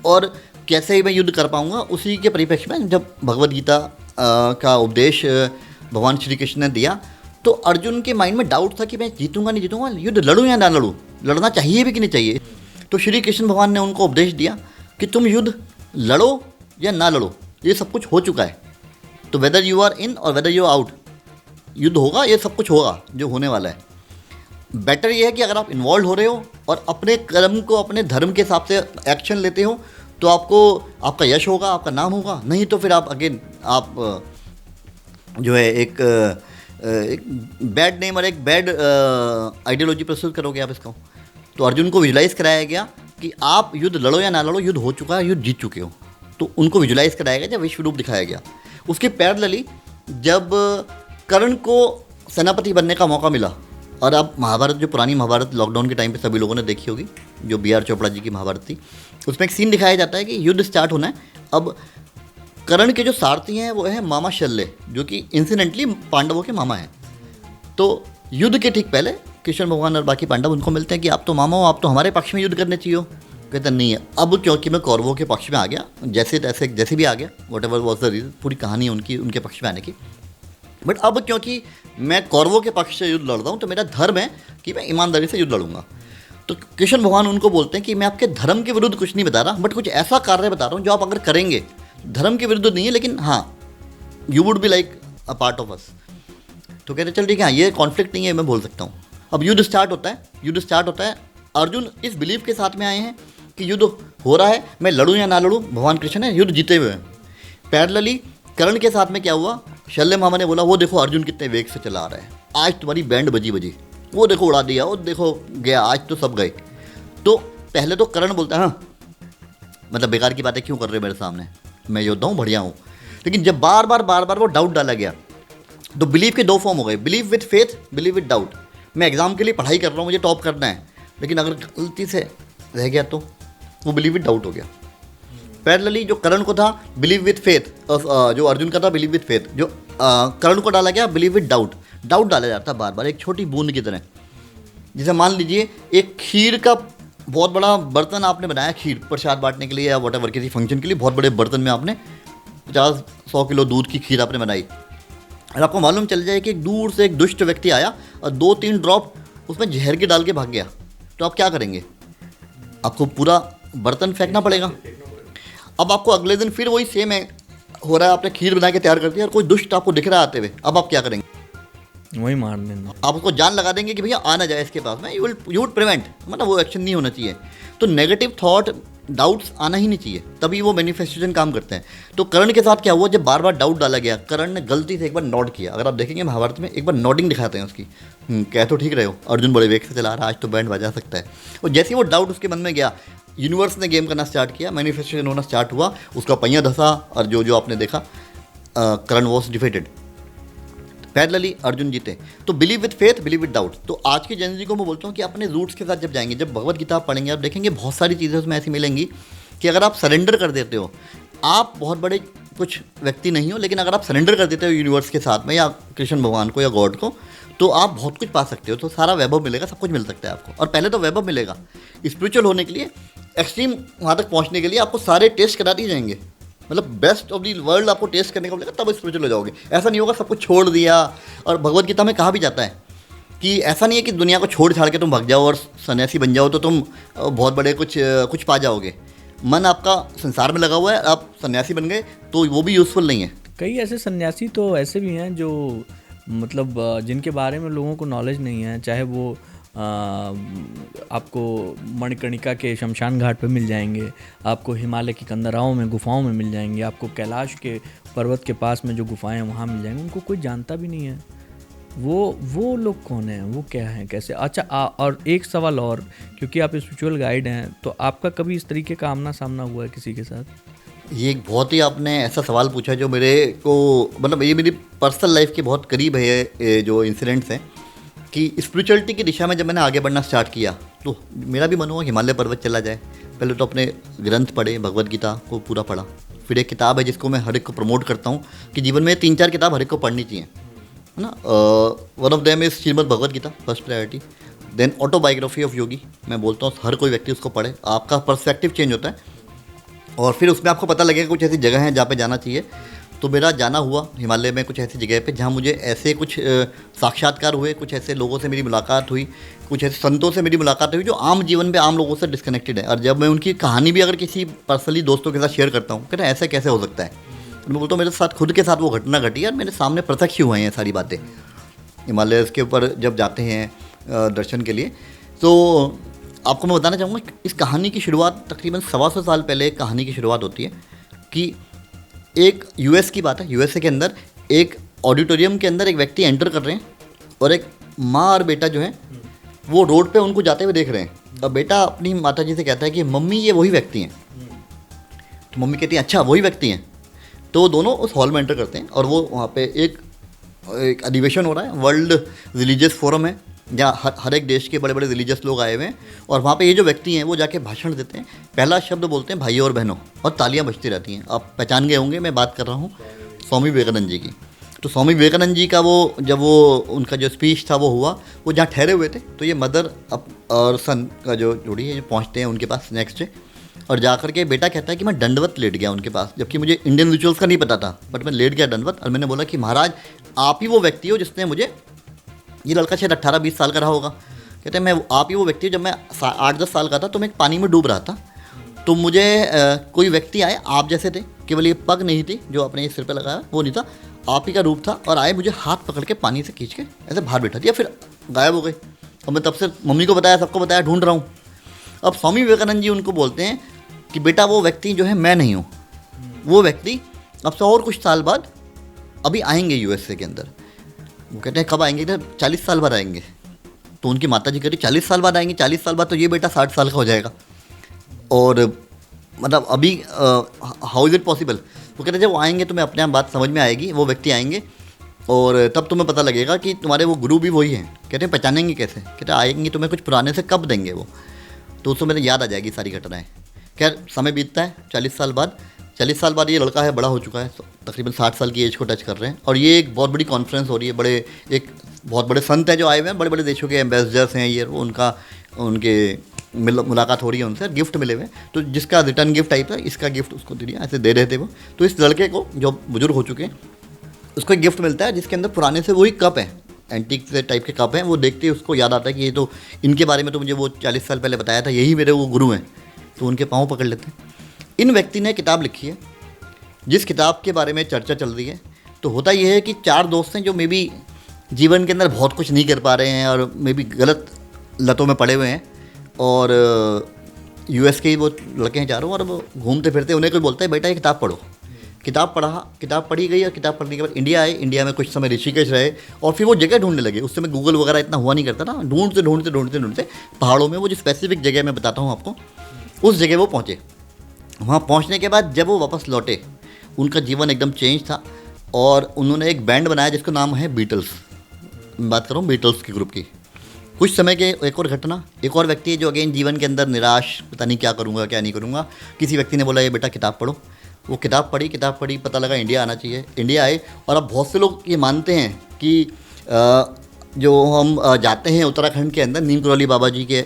और कैसे ही मैं युद्ध कर पाऊंगा, उसी के परिप्रेक्ष्य में जब भगवद गीता का उपदेश भगवान श्री कृष्ण ने दिया तो अर्जुन के माइंड में डाउट था कि मैं जीतूंगा नहीं जीतूंगा, युद्ध लड़ूं या ना लड़ूं, लड़ना चाहिए भी कि नहीं चाहिए। तो श्री कृष्ण भगवान ने उनको उपदेश दिया कि तुम युद्ध लड़ो या ना लड़ो, ये सब कुछ हो चुका है। तो वेदर यू आर इन और वेदर यू आर आउट, युद्ध होगा, ये सब कुछ होगा जो होने वाला है। बेटर ये है कि अगर आप इन्वॉल्व हो रहे हो और अपने कर्म को अपने धर्म के हिसाब से एक्शन लेते हो तो आपको आपका यश होगा, आपका नाम होगा। नहीं तो फिर आप अगेन आप जो है एक बैड नेम और एक बैड आइडियोलॉजी प्रस्तुत करोगे आप इसको। तो अर्जुन को विजुलाइज कराया गया कि आप युद्ध लड़ो या ना लड़ो, युद्ध हो चुका है, युद्ध जीत चुके हो। तो उनको विजुलाइज कराया गया, जब विश्व रूप दिखाया गया। उसके पैरेलली जब कर्ण को सेनापति बनने का मौका मिला, और अब महाभारत, जो पुरानी महाभारत लॉकडाउन के टाइम पे सभी लोगों ने देखी होगी, जो B.R. चोपड़ा जी की महाभारत थी, उसमें एक सीन दिखाया जाता है कि युद्ध स्टार्ट होना है। अब कर्ण के जो सारथी हैं वो है मामा शल्य, जो कि इंसिडेंटली पांडवों के मामा हैं। तो युद्ध के ठीक पहले कृष्ण भगवान और बाकी पांडव उनको मिलते हैं कि आप तो मामा हो, आप तो हमारे पक्ष में युद्ध करने चाहिए। कहते नहीं है, अब क्योंकि मैं कौरवों के पक्ष में आ गया, जैसे भी आ गया, whatever was the reason, पूरी कहानी उनके पक्ष में आने की। बट अब क्योंकि मैं कौरवों के पक्ष से युद्ध लड़ रहा हूँ तो मेरा धर्म है कि मैं ईमानदारी से युद्ध लड़ूंगा। तो कृष्ण भगवान उनको बोलते हैं कि मैं आपके धर्म के विरुद्ध कुछ नहीं बता रहा, बट कुछ ऐसा कार्य बता रहा हूँ जो आप अगर करेंगे, धर्म के विरुद्ध नहीं है, लेकिन हाँ you would be like a part of us. तो कहते चल ठीक है, ये कॉन्फ्लिक्ट नहीं है, मैं बोल सकता हूँ। अब युद्ध स्टार्ट होता है। अर्जुन इस बिलीव के साथ में आए हैं कि युद्ध हो रहा है, मैं लड़ूँ या ना लड़ूँ, भगवान कृष्ण है युद्ध जीते हुए हैं। पैरेलली कर्ण के साथ में क्या हुआ, शल्य मामा ने बोला वो देखो अर्जुन कितने वेग से चला आ रहा है, आज तुम्हारी बैंड बजी, वो देखो उड़ा दिया, वो देखो गया, आज तो सब गए। तो पहले तो कर्ण बोलता है हाँ मतलब बेकार की बातें क्यों कर रहे हो मेरे सामने, मैं योद्धा हूँ, बढ़िया हूँ। लेकिन जब बार बार वो डाउट डाला गया तो बिलीव के दो फॉर्म हो गए, believe with faith, believe with doubt. मैं एग्जाम के लिए पढ़ाई कर रहा हूँ, मुझे टॉप करना है, लेकिन अगर गलती से रह गया तो वो बिलीव विद डाउट हो गया। पैरेलली जो करण को था बिलीव विथ फेथ, जो अर्जुन का था बिलीव विथ फेथ, जो करण को डाला गया बिलीव विथ डाउट। डाउट डाला जाता है बार बार एक छोटी बूंद की तरह। जैसे मान लीजिए एक खीर का बहुत बड़ा बर्तन आपने बनाया, खीर प्रसाद बांटने के लिए या वॉटेवर किसी फंक्शन के लिए, बहुत बड़े बर्तन में आपने 50-100 किलो दूध की खीर आपने बनाई। और आपको मालूम चल जाए कि दूर से एक दुष्ट व्यक्ति आया और 2-3 ड्रॉप उसमें जहर के डाल के भाग गया, तो आप क्या करेंगे? आपको पूरा बर्तन फेंकना पड़ेगा। अब आपको अगले दिन फिर वही सेम है हो रहा है, आपने खीर बना के तैयार कर दिया और कोई दुष्ट आपको दिख रहा है आते हुए, अब आप क्या करेंगे? वही मार देना। आप उसको जान लगा देंगे कि भैया आ ना जाए इसके पास में, यू वुड प्रिवेंट, मतलब वो एक्शन नहीं होना चाहिए। तो नेगेटिव थॉट, डाउट्स आना ही नहीं चाहिए, तभी वो मैनिफेस्टेशन काम करते हैं। तो कर्ण के साथ क्या हुआ, जब बार बार डाउट डाला गया, कर्ण ने गलती से एक बार नॉड किया। अगर आप देखेंगे महाभारत में एक बार नॉडिंग दिखाते हैं उसकी, कह तो ठीक रहे हो, अर्जुन बड़े वेग से चला रहा, आज तो बैंड बजा सकता है। और जैसे ही वो डाउट उसके मन में गया, यूनिवर्स ने गेम करना स्टार्ट किया, मैनिफेस्टेशन होना स्टार्ट हुआ, उसका पहिया धंसा और जो आपने देखा कर्ण वॉज डिफीटेड। पैरेलली अर्जुन जीते। तो believe with faith, believe with doubt. तो आज की जनरेशन को मैं बोलता हूँ कि अपने रूट्स के साथ जब जाएंगे, जब भगवत गीता आप पढ़ेंगे, आप देखेंगे बहुत सारी चीज़ें उसमें ऐसी मिलेंगी कि अगर आप सरेंडर कर देते हो, आप बहुत बड़े कुछ व्यक्ति नहीं हो, लेकिन अगर आप सरेंडर कर देते हो यूनिवर्स के साथ में या कृष्ण भगवान को या गॉड को, तो आप बहुत कुछ पा सकते हो। तो सारा वैभव मिलेगा, सब कुछ मिल सकता है आपको। और पहले तो वैभव मिलेगा। स्पिरिचुअल होने के लिए, एक्सट्रीम वहाँ तक पहुँचने के लिए आपको सारे टेस्ट करा दिए जाएंगे, मतलब बेस्ट ऑफ द वर्ल्ड आपको टेस्ट करने को मिलेगा, तब स्पिरिचुअल हो जाओगे। ऐसा नहीं होगा सब कुछ छोड़ दिया। और भगवत गीता में कहा भी जाता है कि ऐसा नहीं है कि दुनिया को छोड़ छाड़ के तुम भाग जाओ और सन्यासी बन जाओ तो तुम बहुत बड़े कुछ पा जाओगे। मन आपका संसार में लगा हुआ है, आप सन्यासी बन गए तो वो भी यूज़फुल नहीं है। कई ऐसे सन्यासी तो ऐसे भी हैं जो मतलब जिनके बारे में लोगों को नॉलेज नहीं है, चाहे वो आपको मणिकर्णिका के शमशान घाट पे मिल जाएंगे, आपको हिमालय की कंदराओं में गुफाओं में मिल जाएंगे, आपको कैलाश के पर्वत के पास में जो गुफाएं हैं वहाँ मिल जाएंगे। उनको कोई जानता भी नहीं है वो लोग कौन हैं, वो क्या हैं, कैसे। अच्छा और एक सवाल और, क्योंकि आप स्पिरिचुअल गाइड हैं, तो आपका कभी इस तरीके का आमना सामना हुआ है किसी के साथ? ये एक बहुत ही आपने ऐसा सवाल पूछा जो मेरे को, मतलब ये मेरी पर्सनल लाइफ के बहुत करीब है ये जो इंसिडेंट्स हैं। कि स्पिरिचुअलिटी की दिशा में जब मैंने आगे बढ़ना स्टार्ट किया तो मेरा भी मन हुआ हिमालय पर्वत चला जाए। पहले तो अपने ग्रंथ पढ़े, भगवत गीता को पूरा पढ़ा। फिर एक किताब है जिसको मैं हर एक को प्रमोट करता हूँ कि जीवन में 3-4 किताब हर एक को पढ़नी चाहिए, है ना। One of them is Shrimad Bhagavad Gita, first priority. Then autobiography of Yogi, मैं बोलता हूँ हर कोई व्यक्ति उसको पढ़े, आपका पर्सपेक्टिव चेंज होता है। और फिर उसमें आपको पता लगेगा कुछ ऐसी जगह हैं जहाँ पे जाना चाहिए। तो मेरा जाना हुआ हिमालय में कुछ ऐसी जगह पे जहाँ मुझे ऐसे कुछ साक्षात्कार हुए, कुछ ऐसे लोगों से मेरी मुलाकात हुई, कुछ ऐसे संतों से मेरी मुलाकात हुई जो आम जीवन में आम लोगों से डिस्कनेक्टेड है। और जब मैं उनकी कहानी भी अगर किसी पर्सनली दोस्तों के साथ शेयर करता हूँ, कहते हैं ऐसा कैसे हो सकता है, मैं बोलता हूँ मेरे साथ खुद के साथ वो घटना घटी और मेरे सामने प्रत्यक्ष हुए हैं सारी बातें। हिमालय के ऊपर जब जाते हैं दर्शन के लिए, तो आपको मैं बताना चाहूँगा इस कहानी की शुरुआत तकरीबन 125 साल पहले एक कहानी की शुरुआत होती है कि एक यूएस की बात है। यूएसए के अंदर एक ऑडिटोरियम के अंदर एक व्यक्ति एंटर कर रहे हैं और एक माँ और बेटा जो है वो रोड पे उनको जाते हुए देख रहे हैं। और बेटा अपनी माता जी से कहता है कि मम्मी ये वही व्यक्ति हैं। तो मम्मी कहती है अच्छा वही व्यक्ति हैं। तो दोनों उस हॉल में एंटर करते हैं और वो वहाँ पे एक अधिवेशन हो रहा है, वर्ल्ड रिलीजियस फोरम है जहाँ हर एक देश के बड़े बड़े रिलीजियस लोग आए हुए हैं। और वहाँ पे ये जो व्यक्ति हैं वो जाके भाषण देते हैं, पहला शब्द बोलते हैं भाइयों और बहनों, और तालियां बजती रहती हैं। आप पहचान गए होंगे मैं बात कर रहा हूँ स्वामी विवेकानंद जी की। तो स्वामी विवेकानंद जी का वो जब वो उनका जो स्पीच था वो हुआ, वो जहाँ ठहरे हुए थे, तो ये मदर और सन का जो जोड़ी है जो पहुँचते हैं उनके पास नेक्स्ट डे। और जाकर के बेटा कहता है कि मैं दंडवत लेट गया उनके पास, जबकि मुझे इंडियन रिचुअल्स का नहीं पता था, बट मैं लेट गया दंडवत। और मैंने बोला कि महाराज आप ही वो व्यक्ति हो जिसने मुझे, ये लड़का शायद 18-20 साल का रहा होगा, कहते हैं मैं आप ही वो व्यक्ति हो, जब मैं 8-10 साल का था तो मैं एक पानी में डूब रहा था, तो मुझे कोई व्यक्ति आए आप जैसे थे, केवल ये पग नहीं थी जो आपने ये सिर पे लगाया वो नहीं था, आप ही का रूप था, और आए मुझे हाथ पकड़ के पानी से खींच के ऐसे बाहर बैठा दिया, फिर गायब हो गए। और मैं तब से मम्मी को बताया, सबको बताया, ढूंढ रहा हूँ। अब स्वामी विवेकानंद जी उनको बोलते हैं कि बेटा वो व्यक्ति जो है मैं नहीं हूँ, वो व्यक्ति अब से और कुछ साल बाद अभी आएंगे यूएसए के अंदर। वो कहते हैं कब आएंगे, 40 साल बाद आएंगे। तो उनकी माता जी कहती 40 साल बाद आएंगे, 40 साल बाद तो ये बेटा 60 साल का हो जाएगा, और मतलब अभी हाउ इज़ इट पॉसिबल। वो कहते हैं जब वो आएंगे तुम्हें अपने आप बात समझ में आएगी, वो व्यक्ति आएंगे और तब तुम्हें पता लगेगा कि तुम्हारे वो गुरु भी वही हैं। कहते हैं पहचानेंगे कैसे, कहते हैं आएंगे तुम्हें कुछ पुराने से कब देंगे वो, तो उसको मेरे याद आ जाएगी सारी घटनाएँ खैर समय बीतता है 40 साल बाद। 40 साल बाद ये लड़का है बड़ा हो चुका है, तकरीबन 60 साल की एज को टच कर रहे हैं, और ये एक बहुत बड़ी कॉन्फ्रेंस हो रही है। एक बहुत बड़े संत हैं जो आए हुए हैं, बड़े बड़े देशों के एम्बेसडर्स हैं ये, वो उनके मुलाकात हो रही है उनसे, गिफ्ट मिले हुए हैं। तो जिसका रिटर्न गिफ्ट आई था, इसका गिफ्ट उसको दे दिया, ऐसे दे रहे थे वो। तो इस लड़के को, जो बुजुर्ग हो चुके हैं, उसको एक गिफ्ट मिलता है जिसके अंदर पुराने से वही कप है, एंटीक से टाइप के कप हैं। वो देखते ही उसको याद आता है कि ये तो, इनके बारे में तो मुझे वो 40 साल पहले बताया था, यही मेरे वो गुरु हैं। तो उनके पाँव पकड़ लेते हैं। इन व्यक्ति ने किताब लिखी है, जिस किताब के बारे में चर्चा चल रही है। तो होता यह है कि 4 दोस्त हैं जो मे बी जीवन के अंदर बहुत कुछ नहीं कर पा रहे हैं, और मे बी गलत लतों में पड़े हुए हैं, और यूएस के ही वो लड़के हैं चारों, और वो घूमते फिरते, उन्हें कोई बोलता है बेटा ये किताब पढ़ो। किताब पढ़ी गई, और किताब पढ़ने के बाद इंडिया आए। इंडिया में कुछ समय ऋषिकेश रहे, और फिर वो जगह ढूंढने लगे। उस समय गूगल वगैरह इतना हुआ नहीं करता ना, ढूंढते पहाड़ों में वो जो स्पेसिफिक जगह मैं बताता हूँ आपको, उस जगह वो पहुँचे। वहाँ पहुँचने के बाद जब वो वापस लौटे, उनका जीवन एकदम चेंज था, और उन्होंने एक बैंड बनाया जिसका नाम है बीटल्स। मैं बात कर रहा हूँ बीटल्स की ग्रुप की। कुछ समय के एक और घटना, एक और व्यक्ति है जो अगेन जीवन के अंदर निराश, पता नहीं क्या करूँगा क्या नहीं करूँगा। किसी व्यक्ति ने बोला ये बेटा किताब पढ़ो। वो किताब पढ़ी, पता लगा इंडिया आना चाहिए। इंडिया आए, और अब बहुत से लोग ये मानते हैं कि जो हम जाते हैं उत्तराखंड के अंदर नीम करौली बाबा जी के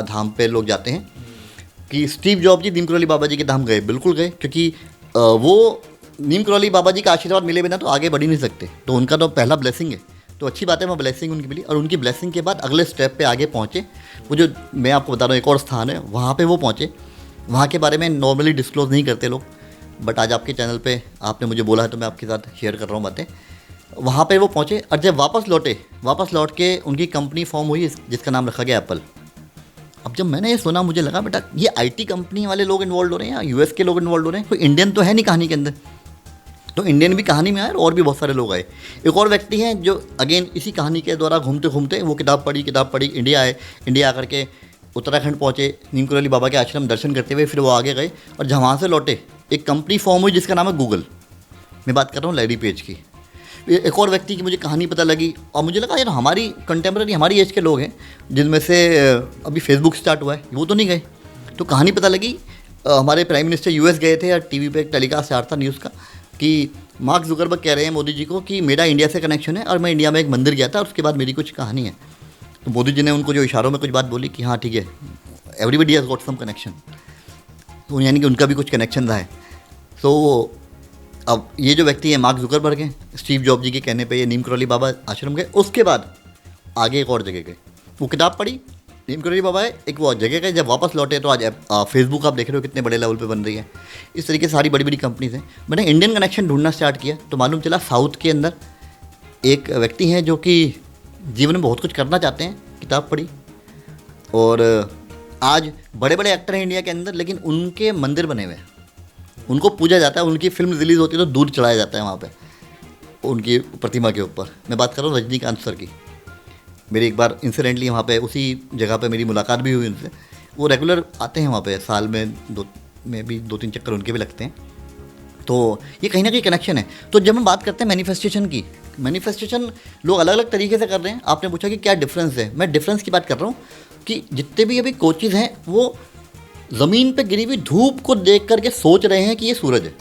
धाम पे लोग जाते हैं, कि स्टीव जॉब जी नीम करौली बाबा जी के धाम गए, बिल्कुल गए, क्योंकि वो नीम करौली बाबा जी का आशीर्वाद मिले बिना तो आगे बढ़ ही नहीं सकते। तो उनका तो पहला ब्लेसिंग है, तो अच्छी बात है, वो ब्लेसिंग उनकी मिली। और उनकी ब्लेसिंग के बाद अगले स्टेप पे आगे पहुँचे। वो जो मैं आपको बता रहा हूँ एक और स्थान है, वहाँ पे वो पहुँचे। वहाँ के बारे में नॉर्मली डिस्क्लोज़ नहीं करते लोग, बट आज आपके चैनल पे आपने मुझे बोला है तो मैं आपके साथ शेयर कर रहा हूँ बातें। वहाँ पे वो पहुँचे, और जब वापस लौट के उनकी कंपनी फॉर्म हुई जिसका नाम रखा गया एप्पल। अब जब मैंने ये सुना, मुझे लगा बेटा ये आईटी कंपनी वाले लोग इन्वॉल्व हो रहे हैं, या यूएस के लोग इन्वॉल्व हो रहे हैं, कोई इंडियन तो है नहीं कहानी के अंदर। तो इंडियन भी कहानी में आए, और भी बहुत सारे लोग आए। एक और व्यक्ति हैं जो अगेन इसी कहानी के द्वारा घूमते घूमते वो किताब पढ़ी, इंडिया आए। इंडिया आकर के उत्तराखंड पहुँचे, नीम करौली बाबा के आश्रम दर्शन करते हुए फिर वो आगे गए, और जब वहाँ से लौटे एक कंपनी फॉर्म हुई जिसका नाम है गूगल। मैं बात कर रहा हूँ लैरी पेज की। एक और व्यक्ति की मुझे कहानी पता लगी, और मुझे लगा यार हमारी कंटेम्प्रेरी, हमारी एज के लोग हैं, जिनमें से अभी फेसबुक स्टार्ट हुआ है, वो तो नहीं गए। तो कहानी पता लगी, हमारे प्राइम मिनिस्टर यूएस गए थे, और टीवी पे एक टेलीकास्ट आ रहा था न्यूज़ का, कि मार्क जुकरबर्ग कह रहे हैं मोदी जी को कि मेरा इंडिया से कनेक्शन है, और मैं इंडिया में एक मंदिर गया था, और उसके बाद मेरी कुछ कहानी है। तो मोदी जी ने उनको जो इशारों में कुछ बात बोली कि हाँ ठीक है, everybody has got some connection, तो यानी कि उनका भी कुछ कनेक्शन रहा है। तो अब ये जो व्यक्ति है मार्क जुकरबर्ग हैं, स्टीव जॉब जी के कहने पे ये नीम करौली बाबा आश्रम गए। उसके बाद आगे एक और जगह गए, वो किताब पढ़ी, नीम करौली बाबा है, एक वो जगह गए। जब वापस लौटे तो आज फेसबुक आप देख रहे हो कितने बड़े लेवल पे बन रही है। इस तरीके से सारी बड़ी बड़ी कंपनीज हैं। मैंने इंडियन कनेक्शन ढूंढना स्टार्ट किया, तो मालूम चला साउथ के अंदर एक व्यक्ति हैं जो कि जीवन में बहुत कुछ करना चाहते हैं। किताब पढ़ी, और आज बड़े बड़े एक्टर हैं इंडिया के अंदर, लेकिन उनके मंदिर बने हुए हैं, उनको पूजा जाता है। उनकी फिल्म रिलीज़ होती है तो दूध चढ़ाया जाता है वहाँ पे उनकी प्रतिमा के ऊपर। मैं बात कर रहा हूँ रजनीकांत सर की। मेरी एक बार इंसिडेंटली वहाँ पे उसी जगह पे मेरी मुलाकात भी हुई उनसे। वो रेगुलर आते हैं वहाँ पे, साल में दो तीन चक्कर उनके भी लगते हैं। तो ये कहीं ना कहीं कनेक्शन है। तो जब हम बात करते हैं मैनिफेस्टेशन की, मैनिफेस्टेशन लोग अलग अलग तरीके से कर रहे हैं। आपने पूछा कि क्या डिफरेंस है, मैं डिफरेंस की बात कर रहा हूँ कि जितने भी अभी कोचेज़ हैं वो ज़मीन पे गिरी हुई धूप को देख करके सोच रहे हैं कि ये सूरज है।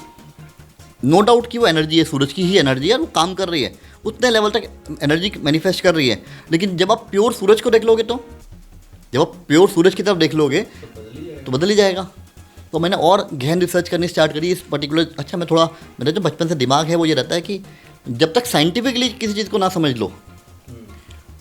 नो डाउट कि वो एनर्जी है, सूरज की ही एनर्जी है, और वो काम कर रही है, उतने लेवल तक एनर्जी मैनिफेस्ट कर रही है। लेकिन जब आप प्योर सूरज को देख लोगे, तो जब आप प्योर सूरज की तरफ देख लोगे तो बदल ही जाएगा। तो मैंने और गहन रिसर्च करनी स्टार्ट करी इस पर्टिकुलर। अच्छा, मेरा जो बचपन से दिमाग है वो ये रहता है कि जब तक साइंटिफिकली किसी चीज़ को ना समझ लो,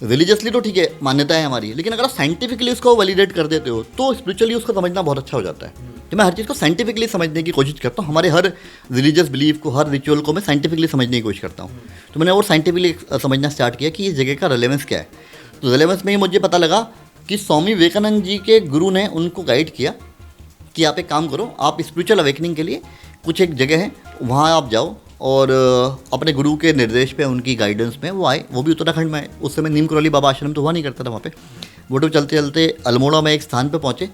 रिलीजियसली तो ठीक है, मान्यता है हमारी, लेकिन अगर आप साइंटिफिकली उसको वैलिडेट कर देते हो तो स्पिरिचुअली उसको समझना बहुत अच्छा हो जाता है। तो मैं हर चीज़ को साइंटिफिकली समझने की कोशिश करता हूँ। हमारे हर रिलीजियस बिलीफ को, हर रिचुअल को मैं साइंटिफिकली समझने की कोशिश करता हूँ। तो मैंने और साइंटिफिकली समझना स्टार्ट किया कि इस जगह का रेलेवेंस क्या है। तो रेलेवेंस में ही मुझे पता लगा कि स्वामी विवेकानंद जी के गुरु ने उनको गाइड किया कि आप एक काम करो, आप स्पिरिचुअल अवेकनिंग के लिए कुछ एक जगह है वहाँ आप जाओ, और अपने गुरु के निर्देश पे, उनकी गाइडेंस में वो आए। वो भी उत्तराखंड में आए। उस समय नीम करौली बाबा आश्रम तो हुआ नहीं करता था वहाँ पे। वो तो चलते चलते अल्मोड़ा में एक स्थान पे पहुँचे।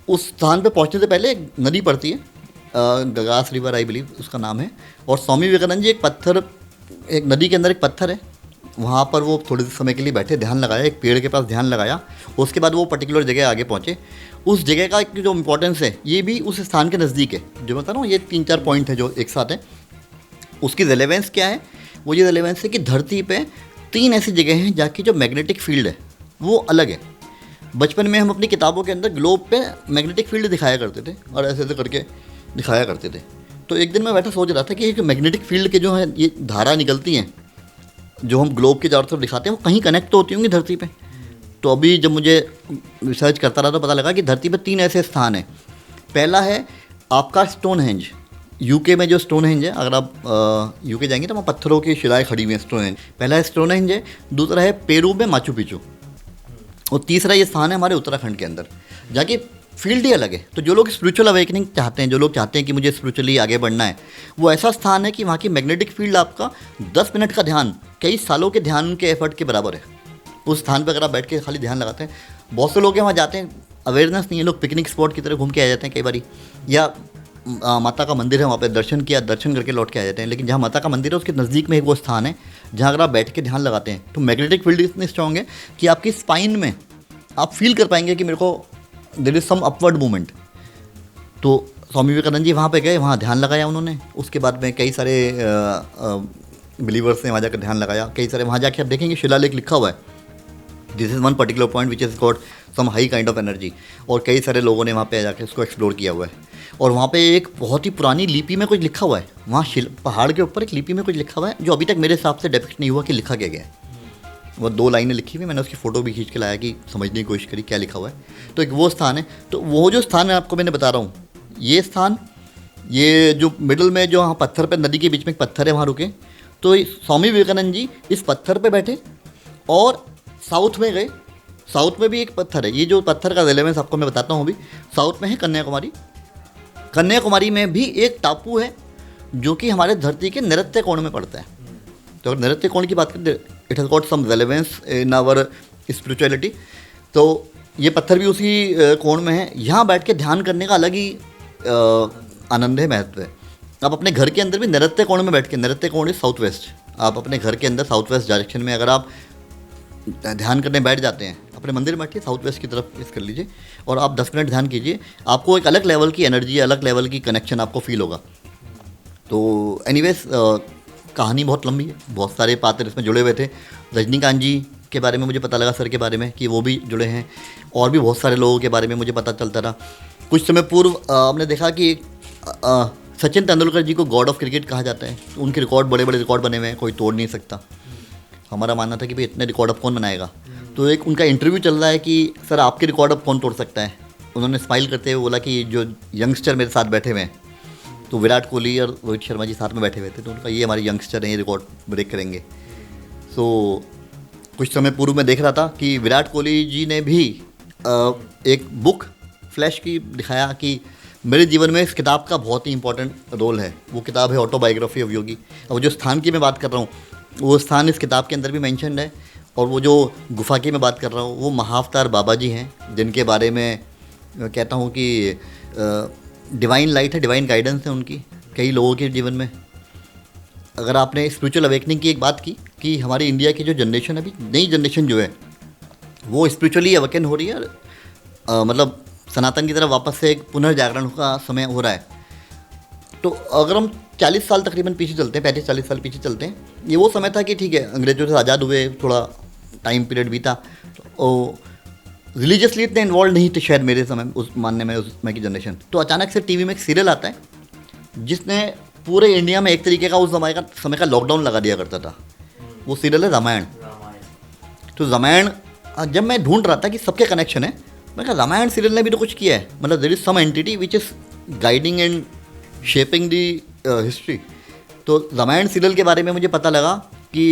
उस स्थान पे पहुँचने से पहले एक नदी पड़ती है, गगास रिवर आई बिलीव उसका नाम है। और स्वामी विवेकानंद जी एक नदी के अंदर एक पत्थर है, वहाँ पर वो थोड़े समय के लिए बैठे, ध्यान लगाया, एक पेड़ के पास ध्यान लगाया, उसके बाद वो पर्टिकुलर जगह आगे पहुँचे। उस जगह का एक जो इम्पोर्टेंस है ये भी उस स्थान के नज़दीक है। जो मैं बता रहा हूँ, ये 3-4 पॉइंट है जो एक साथ हैं। उसकी रेलेवेंस क्या है? वो ये रेलेवेंस है कि धरती पे 3 ऐसी जगह हैं जहाँ की जो मैग्नेटिक फील्ड है वो अलग है। बचपन में हम अपनी किताबों के अंदर ग्लोब पे मैग्नेटिक फील्ड दिखाया करते थे और ऐसे ऐसे करके दिखाया करते थे। तो एक दिन मैं बैठा सोच रहा था कि एक मैग्नेटिक फील्ड के जो है ये धारा निकलती हैं जो हम ग्लोब के चारों तरफ दिखाते हैं वो कहीं कनेक्ट तो होती होंगी धरती पे। तो अभी जब मुझे रिसर्च करता रहा तो पता लगा कि धरती पे 3 ऐसे स्थान हैं। पहला है आपका स्टोनहेंज, यूके में जो स्टोनहेंज है, अगर आप यूके जाएंगे तो वहाँ पत्थरों की शिलाएँ खड़ी हुई हैं स्टोनहेंज। पहला है स्टोनहेंज है, दूसरा है पेरू में माचू पिचू, और तीसरा ये स्थान है हमारे उत्तराखंड के अंदर, जाके फील्ड ही अलग है। तो जो लोग स्पिरिचुअल अवेकनिंग चाहते हैं, जो लोग चाहते हैं कि मुझे स्पिरिचुअली आगे बढ़ना है, वो ऐसा स्थान है कि वहाँ की मैग्नेटिक फील्ड आपका 10 मिनट का ध्यान कई सालों के ध्यान के एफर्ट के बराबर है। उस स्थान पर अगर आप बैठ के खाली ध्यान लगाते हैं, बहुत से लोग हैं वहाँ जाते हैं, अवेयरनेस नहीं है, लोग पिकनिक स्पॉट की तरह घूम के आ जाते हैं कई बारी, या माता का मंदिर है वहाँ पे दर्शन किया, दर्शन करके लौट के आ जाते हैं। लेकिन जहाँ माता का मंदिर है उसके नज़दीक में एक वो स्थान है जहाँ अगर आप बैठ के ध्यान लगाते हैं तो मैग्नेटिक फील्ड इतनी स्ट्रॉन्ग है कि आपकी स्पाइन में आप फील कर पाएंगे कि मेरे को there is some upward movement. तो स्वामी विवेकानंद जी वहाँ पे गए, वहाँ ध्यान लगाया उन्होंने। उसके बाद में कई सारे बिलीवर्स ने वहाँ जाकर ध्यान लगाया, कई सारे वहाँ जाके आप देखेंगे शिलालेख लिखा हुआ है, this is one particular point which is got some high kind of energy, और कई सारे लोगों ने वहाँ पे जाके उसको एक्सप्लोर किया हुआ है। और वहाँ पे एक बहुत ही पुरानी लिपि में कुछ लिखा हुआ है, वहाँ पहाड़ के ऊपर एक लिपि में कुछ लिखा हुआ है जो अभी तक मेरे हिसाब से डिपिक्ट नहीं हुआ कि लिखा क्या गया है। वो 2 लाइनें लिखी हुई, मैंने उसकी फ़ोटो भी खींच के लाया कि समझने की कोशिश करी क्या लिखा हुआ है। तो एक वो स्थान है। तो वो जो स्थान है आपको मैंने बता रहा हूँ, ये स्थान, ये जो मिडल में जो वहाँ पत्थर पे, नदी के बीच में एक पत्थर है, वहाँ रुके। तो स्वामी विवेकानंद जी इस पत्थर पे बैठे और साउथ में गए। साउथ में भी एक पत्थर है, ये जो पत्थर का रेलेवेंस आपको मैं बताता हूँ अभी। साउथ में है कन्याकुमारी। कन्याकुमारी में भी एक टापू है जो कि हमारे धरती के नैऋत्य कोण में पड़ता है। तो अगर नैऋत्य कोण की बात करें, it has got some relevance in our spirituality. तो ये पत्थर भी उसी कोण में है। यहाँ बैठ के ध्यान करने का अलग ही आनंद है, महत्व है। आप अपने घर के अंदर भी नैऋत्य कोण में बैठ के, नैऋत्य कोण इज साउथ वेस्ट, आप अपने घर के अंदर साउथ वेस्ट डायरेक्शन में अगर आप ध्यान करने बैठ जाते हैं, अपने मंदिर में बैठिए, साउथ वेस्ट की तरफ फेस कर लीजिए और आप 10 मिनट ध्यान कीजिए, आपको एक अलग लेवल की एनर्जी, अलग लेवल की कनेक्शन आपको फील होगा। तो एनीवेज कहानी बहुत लंबी है, बहुत सारे पात्र इसमें जुड़े हुए थे। रजनीकांत जी के बारे में मुझे पता लगा, सर के बारे में, कि वो भी जुड़े हैं, और भी बहुत सारे लोगों के बारे में मुझे पता चलता रहा। कुछ समय पूर्व हमने देखा कि सचिन तेंदुलकर जी को गॉड ऑफ क्रिकेट कहा जाता है। उनके रिकॉर्ड, बड़े बड़े रिकॉर्ड बने हुए हैं, कोई तोड़ नहीं सकता। हमारा मानना था कि भाई इतने रिकॉर्ड अब कौन बनाएगा। तो एक उनका इंटरव्यू चल रहा है कि सर आपके रिकॉर्ड अब कौन तोड़ सकता है। उन्होंने स्माइल करते हुए बोला कि जो यंगस्टर मेरे साथ बैठे हुए हैं, तो विराट कोहली और रोहित शर्मा जी साथ में बैठे हुए थे, तो उनका ये हमारे यंगस्टर हैं, ये रिकॉर्ड ब्रेक करेंगे। तो कुछ समय पूर्व मैं देख रहा था कि विराट कोहली जी ने भी एक बुक फ्लैश की दिखाया कि मेरे जीवन में इस किताब का बहुत ही इंपॉर्टेंट रोल है। वो किताब है ऑटोबायोग्राफी ऑफ योगी। और जो स्थान की मैं बात कर रहा हूँ, वो स्थान इस किताब के अंदर भी मेंशन्ड है। और वो जो गुफा की मैं बात कर रहा हूँ, वो महाअवतार बाबा जी हैं, जिनके बारे में कहता हूँ कि डिवाइन लाइट है, डिवाइन गाइडेंस है उनकी कई लोगों के जीवन में। अगर आपने स्पिरिचुअल अवेकनिंग की एक बात की कि हमारी इंडिया की जो जनरेशन है, अभी नई जनरेशन जो है वो स्पिरिचुअली अवेकन हो रही है, मतलब सनातन की तरफ वापस से एक पुनर्जागरण का समय हो रहा है। तो अगर हम 40 साल तकरीबन पीछे चलते हैं, 35-40 साल पीछे चलते हैं, ये वो समय था कि ठीक है अंग्रेजों से आज़ाद हुए, थोड़ा टाइम पीरियड बीता, तो रिलीजियसली इतने इन्वॉल्व नहीं थे शायद मेरे समय, उस मानने में, उस समय की जनरेशन। तो अचानक से टीवी में एक सीरियल आता है जिसने पूरे इंडिया में एक तरीके का उस समय का लॉकडाउन लगा दिया करता था। वो सीरियल है रामायण। तो रामायण जब मैं ढूंढ रहा था कि सबके कनेक्शन है, मैं कहा रामायण सीरियल ने भी तो कुछ किया है, मतलब there is some entity which is guiding and shaping the history. तो रामायण सीरियल के बारे में मुझे पता लगा कि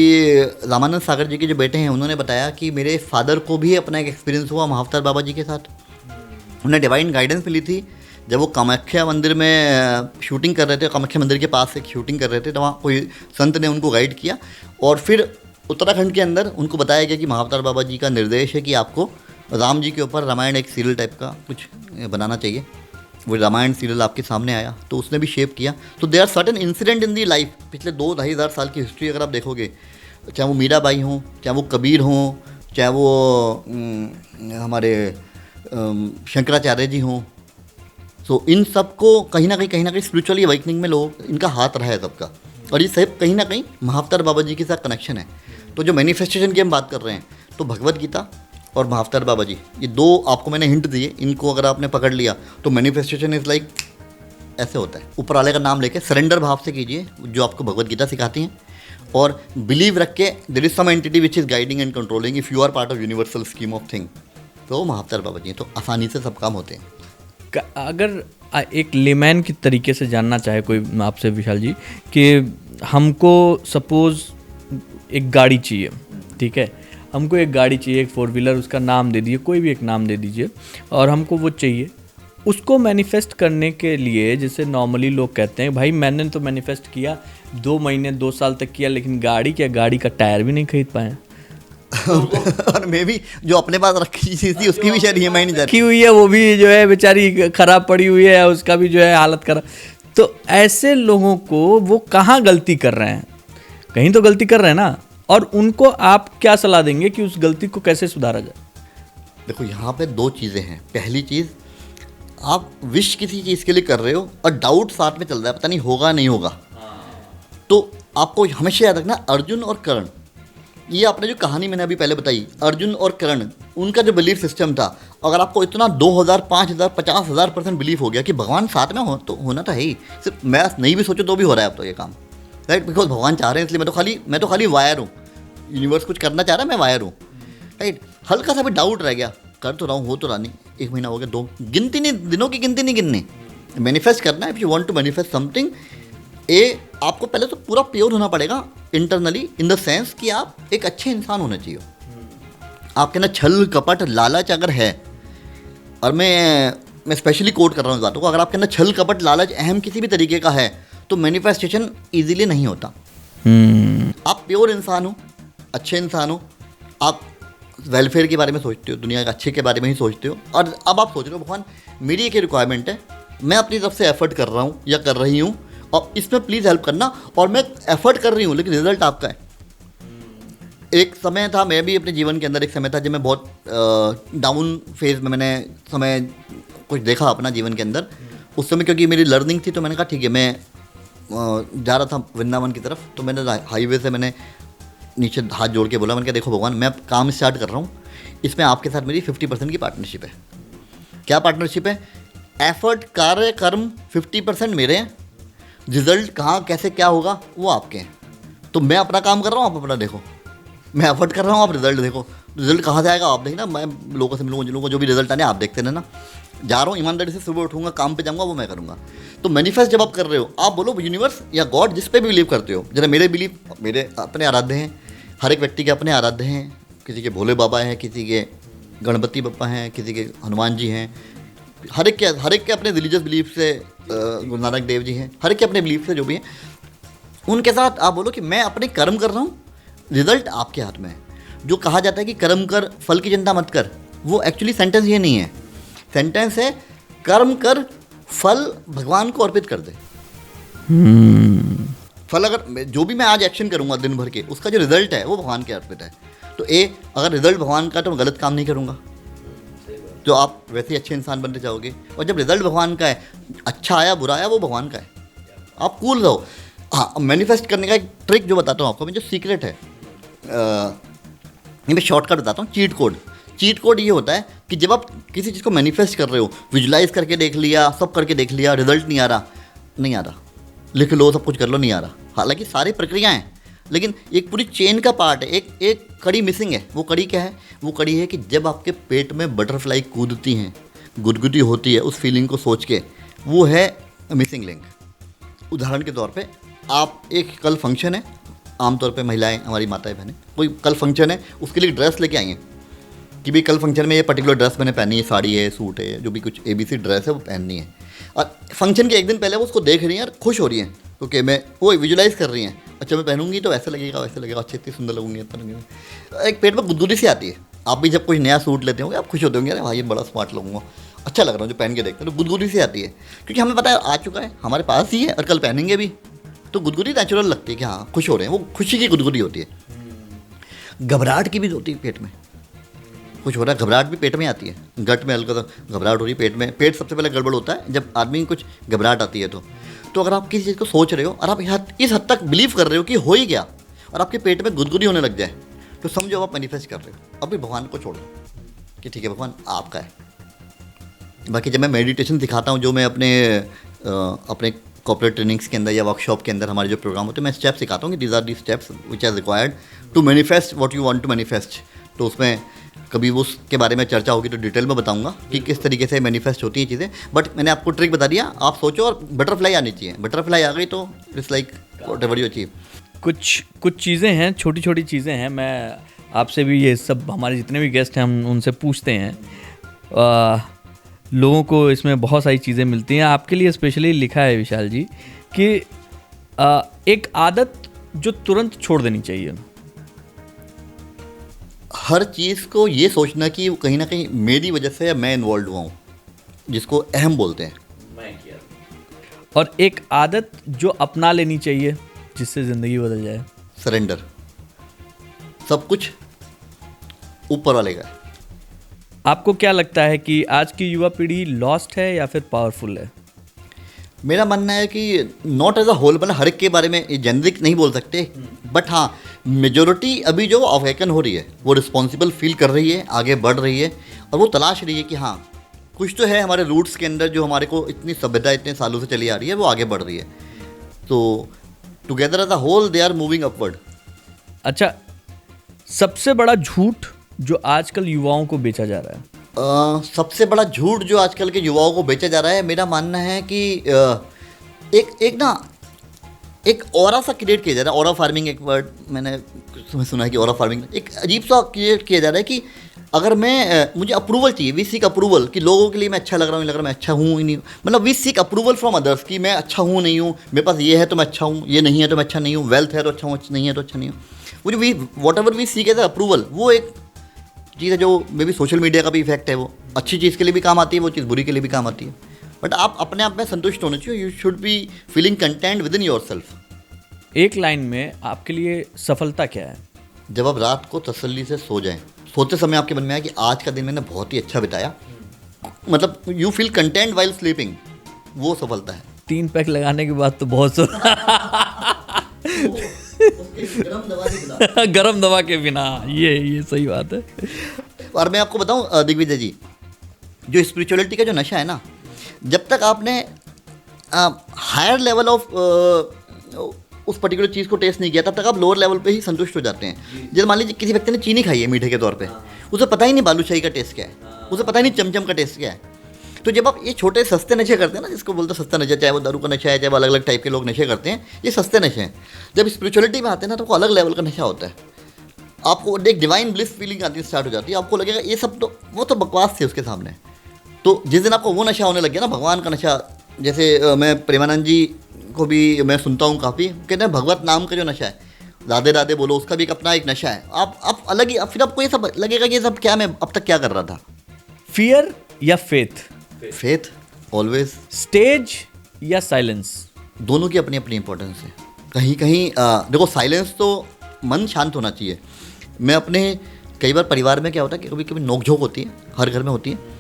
रामानंद सागर जी के जो बेटे हैं, उन्होंने बताया कि मेरे फादर को भी अपना एक एक्सपीरियंस हुआ महाअवतार बाबा जी के साथ। उन्हें डिवाइन गाइडेंस मिली थी जब वो कामाख्या मंदिर में शूटिंग कर रहे थे, कामाख्या मंदिर के पास एक शूटिंग कर रहे थे, तो वहाँ कोई संत ने उनको गाइड किया और फिर उत्तराखंड के अंदर उनको बताया गया कि महाअवतार बाबा जी का निर्देश है कि आपको राम जी के ऊपर रामायण एक सीरियल टाइप का कुछ बनाना चाहिए। वो रामायण सीरियल आपके सामने आया, तो उसने भी शेप किया। तो they are certain incident in the life. पिछले 2-2.5 हज़ार साल की हिस्ट्री अगर आप देखोगे चाहे वो मीराबाई हों, चाहे वो कबीर हों, चाहे वो हमारे शंकराचार्य जी हों। सो इन सब को कहीं ना कहीं स्पिरिचुअली अवेकनिंग में लोग इनका हाथ रहा है सबका, और ये सब कहीं ना कहीं महाअवतार बाबा जी के साथ कनेक्शन है। तो जो मैनिफेस्टेशन की हम बात कर रहे हैं, तो भगवत गीता और महाअवतार बाबा जी, ये दो आपको मैंने हिंट दिए, इनको अगर आपने पकड़ लिया तो मैनिफेस्टेशन इज़ लाइक ऐसे होता है। ऊपर वाले का नाम लेके सरेंडर भाव से कीजिए, जो आपको भगवत गीता सिखाती हैं, और बिलीव रख के there is some entity which is guiding and controlling if you are part of universal scheme of thing, तो महाअवतार बाबा जी, तो आसानी से सब काम होते हैं। अगर एक लेमैन की तरीके से जानना चाहे कोई आपसे विशाल जी, कि हमको सपोज एक गाड़ी चाहिए, ठीक है, हमको एक गाड़ी चाहिए, एक 4 व्हीलर, उसका नाम दे दीजिए, कोई भी एक नाम दे दीजिए, और हमको वो चाहिए। उसको मैनिफेस्ट करने के लिए, जैसे नॉर्मली लोग कहते हैं भाई मैंने तो मैनिफेस्ट किया 2 महीने 2 साल तक किया, लेकिन गाड़ी का टायर भी नहीं खरीद पाए। और मैं भी जो अपने पास रखी चीज़ थी उसकी भी शायद EMI नहीं रखी हुई है, वो भी जो है बेचारी खराब पड़ी हुई है, उसका भी जो है हालत खराब। तो ऐसे लोगों को वो कहाँ गलती कर रहे हैं? कहीं तो गलती कर रहे हैं ना, और उनको आप क्या सलाह देंगे कि उस गलती को कैसे सुधारा जाए? देखो यहाँ पे 2 चीज़ें हैं। पहली चीज़, आप विश किसी चीज़ के लिए कर रहे हो और डाउट साथ में चल रहा है, पता नहीं होगा नहीं होगा, तो आपको हमेशा याद रखना अर्जुन और कर्ण, ये आपने जो कहानी मैंने अभी पहले बताई, अर्जुन और कर्ण, उनका जो बिलीफ सिस्टम था, अगर आपको इतना 2000, 5000, 50,000% बिलीफ हो गया कि भगवान साथ में हो, तो होना तो है ही, सिर्फ मैं नहीं भी सोचूं तो भी हो रहा है अब तो ये काम, राइट? बिकॉज भगवान चाह रहे हैं, इसलिए मैं तो खाली वायर हूँ, यूनिवर्स कुछ करना चाह रहा है, मैं वायर हूँ, राइट? हल्का सा भी डाउट रह गया, कर तो रहा हूँ, हो तो रहा नहीं, 1 महीना हो गया, 2 गिनती नहीं, दिनों की गिनती नहीं गिननी, मैनिफेस्ट करना है। If you want to manifest something, आपको पहले तो पूरा प्योर होना पड़ेगा इंटरनली, इन द सेंस कि आप एक अच्छे इंसान होने चाहिए। आपके अंदर छल कपट लालच अगर है, और मैं स्पेशली कोट कर रहा हूँ इस बातों को, अगर आपके अंदर छल कपट लालच अहम किसी भी तरीके का है, तो मैनिफेस्टेशन इजीली नहीं होता। आप प्योर इंसान हो, अच्छे इंसान हो, आप वेलफेयर के बारे में सोचते हो, दुनिया के अच्छे के बारे में ही सोचते हो, और अब आप सोच रहे हो भगवान मेरी एक रिक्वायरमेंट है, मैं अपनी तरफ से एफर्ट कर रहा हूँ या कर रही हूँ, और इसमें प्लीज़ हेल्प करना, और मैं एफर्ट कर रही हूँ, लेकिन रिजल्ट आपका है। एक समय था, मैं भी अपने जीवन के अंदर एक समय था जब मैं बहुत डाउन फेज में मैंने समय कुछ देखा अपना जीवन के अंदर। उस समय क्योंकि मेरी लर्निंग थी, तो मैंने कहा ठीक है, मैं जा रहा था वृंदावन की तरफ, तो मैंने हाईवे से मैंने नीचे हाथ जोड़ के बोला, मैंने कहा देखो भगवान, मैं काम स्टार्ट कर रहा हूँ, इसमें आपके साथ मेरी 50% की पार्टनरशिप है। क्या पार्टनरशिप है? एफर्ट, कार्य, कर्म 50% मेरे हैं, रिजल्ट कहाँ कैसे क्या होगा वो आपके हैं। तो मैं अपना काम कर रहा हूँ, आप अपना देखो, मैं एफर्ट कर रहा हूँ, आप रिजल्ट देखो, रिजल्ट कहाँ से आएगा आप देखना, मैं लोगों से मिलूंगा, जिन जो भी रिजल्ट आने आप देखते रहना, जा रहा हूँ ईमानदारी से, सुबह उठूंगा, काम पे जाऊँगा, वो मैं करूँगा। तो मैनिफेस्ट जब आप कर रहे हो, आप बोलो यूनिवर्स या गॉड, जिस पे भी बिलीव करते हो, जरा मेरे बिलीव, मेरे अपने आराध्य हैं, हर एक व्यक्ति के अपने आराध्य हैं, किसी के भोले बाबा हैं, किसी के गणपति बप्पा हैं, किसी के हनुमान जी हैं, हर एक के अपने रिलीजियस बिलीफ से, गुरु नानक देव जी हैं, हर एक के अपने बिलीफ से जो भी हैं, उनके साथ आप बोलो कि मैं अपने कर्म कर रहा हूँ, रिजल्ट आपके हाथ में है। जो कहा जाता है कि कर्म कर फल की चिंता मत कर, वो एक्चुअली सेंटेंस ये नहीं है, सेंटेंस है कर्म कर फल भगवान को अर्पित कर दे। फल अगर जो भी मैं आज एक्शन करूँगा दिन भर के, उसका जो रिजल्ट है वो भगवान के अर्पित है। तो अगर रिजल्ट भगवान का, तो मैं गलत काम नहीं करूँगा, तो आप वैसे ही अच्छे इंसान बनते जाओगे। और जब रिजल्ट भगवान का है, अच्छा आया बुरा आया, वो भगवान का है, आप कूल रहो। हाँ, मैनिफेस्ट करने का एक ट्रिक जो बताता हूँ आपको मैं, जो सीक्रेट है, मैं शॉर्टकट बताता हूँ, चीट कोड ये होता है कि जब आप किसी चीज़ को मैनिफेस्ट कर रहे हो, विजुलाइज करके देख लिया, सब करके देख लिया, रिजल्ट नहीं आ रहा, लिख लो, सब कुछ कर लो, नहीं आ रहा, हालांकि सारी प्रक्रिया हैं, लेकिन एक पूरी चेन का पार्ट है, एक कड़ी मिसिंग है। वो कड़ी क्या है? वो कड़ी है कि जब आपके पेट में बटरफ्लाई कूदती हैं, गुदगुदी होती है उस फीलिंग को सोच के, वो है मिसिंग लिंक। उदाहरण के तौर पे, आप एक कल फंक्शन है, आमतौर पे महिलाएं, हमारी माताएं बहनें, कोई कल फंक्शन है, उसके लिए ड्रेस लेके आई हैं कि भाई कल फंक्शन में ये पर्टिकुलर ड्रेस मैंने पहनी है, साड़ी है, सूट है, जो भी कुछ ABC ड्रेस है वो पहननी है, और फंक्शन के एक दिन पहले वो उसको देख रही हैं और खुश हो रही हैं, क्योंकि मैं वो विजुलाइज कर रही हैं, अच्छा मैं पहनूंगी तो ऐसे लगेगा, अच्छी इतनी सुंदर लगूंगी, एक पेट में गुदगुदी सी आती है। आप भी जब कोई नया सूट लेते होंगे, आप खुश होते होंगे, अरे भाई ये बड़ा स्मार्ट लगूंगा, अच्छा लग रहा हूँ, जो पहन के देखते हैं तो गुदगुदी सी आती है, क्योंकि हमें पता है आ चुका है, हमारे पास ही है और कल पहनेंगे भी, तो गुदगुदी नेचुरल लगती है कि हाँ खुश हो रहे हैं, वो खुशी की गुदगुदी होती है। घबराहट की भी होती है पेट में, कुछ हो रहा है, घबराहट भी पेट में आती है, गट में हल्का सा घबराहट हो रही है पेट में। पेट सबसे पहले गड़बड़ होता है जब आदमी को कुछ घबराहट आती है। तो अगर आप किसी चीज़ को सोच रहे हो और आप इस हद तक बिलीव कर रहे हो कि हो ही गया और आपके पेट में गुदगुदी होने लग जाए, तो समझो आप मैनिफेस्ट कर रहे हो। अभी भगवान को छोड़ दो कि ठीक है भगवान आपका है। बाकी जब मैं मेडिटेशन सिखाता हूँ, जो मैं अपने कॉर्पोरेट ट्रेनिंग्स के अंदर या वर्कशॉप के अंदर हमारे जो प्रोग्राम होते हैं, मैं स्टेप्स सिखाता हूँ कि these are the steps which are required to manifest what you want to manifest. तो उसमें कभी वो उसके बारे में चर्चा होगी तो डिटेल में बताऊंगा कि किस तरीके से मैनिफेस्ट होती हैं चीज़ें। बट मैंने आपको ट्रिक बता दिया, आप सोचो और बटरफ्लाई आनी चाहिए। बटरफ्लाई आ गई तो it's like whatever you achieve. कुछ चीज़ें हैं, छोटी छोटी चीज़ें हैं, मैं आपसे भी ये सब, हमारे जितने भी गेस्ट हैं हम उनसे पूछते हैं। लोगों को इसमें बहुत सारी चीज़ें मिलती हैं। आपके लिए स्पेशली लिखा है विशाल जी कि एक आदत जो तुरंत छोड़ देनी चाहिए। हर चीज़ को ये सोचना कि कहीं ना कहीं मेरी वजह से मैं इन्वॉल्व हुआ हूँ, जिसको अहम बोलते हैं। मैं किया। और एक आदत जो अपना लेनी चाहिए जिससे ज़िंदगी बदल जाए। सरेंडर। सब कुछ ऊपर वाले का है। आपको क्या लगता है कि आज की युवा पीढ़ी लॉस्ट है या फिर पावरफुल है? मेरा मानना है कि नॉट एज अ होल, मतलब हर एक के बारे में जेनरिक नहीं बोल सकते, बट हाँ मेजोरिटी अभी जो अवेकन हो रही है, वो रिस्पॉन्सिबल फील कर रही है, आगे बढ़ रही है और वो तलाश रही है कि हाँ कुछ तो है हमारे रूट्स के अंदर जो हमारे को इतनी सभ्यता इतने सालों से चली आ रही है, वो आगे बढ़ रही है। तो together as a whole they are moving upward. अच्छा, सबसे बड़ा झूठ जो आजकल युवाओं को बेचा जा रहा है? सबसे बड़ा झूठ जो आजकल के युवाओं को बेचा जा रहा है, मेरा मानना है कि एक ऑरा सा क्रिएट किया जा रहा है। ऑरा फार्मिंग एक वर्ड मैंने सुना है कि ऑरा फार्मिंग एक अजीब सा क्रिएट किया जा रहा है कि अगर मुझे अप्रूवल चाहिए, वी सीक अप्रूवल कि लोगों के लिए मैं अच्छा लग रहा हूँ, नहीं लग रहा, मैं अच्छा हूँ ही नहीं, मतलब we seek approval from others कि मैं अच्छा हूँ नहीं हूँ, मेरे पास ये है तो मैं अच्छा हूँ, ये नहीं है तो मैं अच्छा नहीं हूँ, वेल्थ है तो अच्छा हूँ, नहीं है तो अच्छा नहीं हूँ। वो जो we whatever we seek as approval, वो एक चीज़ है जो मे बी सोशल मीडिया का भी इफेक्ट है। वो अच्छी चीज़ के लिए भी काम आती है, वो चीज़ बुरी के लिए भी काम आती है। बट आप अपने आप में संतुष्ट होने चाहिए। You should be feeling content with in your self. एक लाइन में आपके लिए सफलता क्या है? जब आप रात को तसल्ली से सो जाएं, सोते समय आपके मन में आया कि आज का दिन मैंने बहुत ही अच्छा बिताया, मतलब you feel content while sleeping, वो सफलता है। 3 पैक लगाने के बाद तो बहुत गरम दवा के बिना, ये सही बात है। और मैं आपको बताऊं दिग्विजय जी, जो स्पिरिचुअलिटी का जो नशा है ना, जब तक आपने हायर लेवल ऑफ उस पर्टिकुलर चीज़ को टेस्ट नहीं किया, तब तक आप लोअर लेवल पे ही संतुष्ट हो जाते हैं। जैसे मान लीजिए किसी व्यक्ति ने चीनी खाई है मीठे के तौर पे, उसे पता ही नहीं बालूशाही का टेस्ट क्या है, उसे पता ही नहीं चमचम का टेस्ट क्या है। तो जब आप ये छोटे सस्ते नशे करते हैं ना, जिसको बोलते हैं सस्ता नशा, चाहे वो दारू का नशा है, चाहे वो अलग अलग टाइप के लोग नशे करते हैं, ये सस्ते नशे हैं। जब स्पिरिचुअलिटी में आते हैं ना, तो वो अलग लेवल का नशा होता है। आपको एक डिवाइन ब्लिस फीलिंग आती है, स्टार्ट हो जाती है। आपको लगेगा ये सब तो वो तो बकवास थे उसके सामने। तो जिस दिन आपको वो नशा होने लग गया ना, भगवान का नशा, जैसे मैं प्रेमानंद जी को भी मैं सुनता हूँ काफ़ी, कहते हैं भगवत नाम का जो नशा है, राधे राधे बोलो, उसका भी एक अपना एक नशा है। आप अलग ही, फिर आपको ये सब लगेगा कि ये सब क्या, मैं अब तक क्या कर रहा था। फियर या फेथ? Faith always. स्टेज या साइलेंस? दोनों की अपनी अपनी इंपॉर्टेंस है। कहीं कहीं देखो, साइलेंस तो मन शांत होना चाहिए। मैं अपने कई बार परिवार में क्या होता है कि कभी कभी नोकझोंक होती है, हर घर में होती है।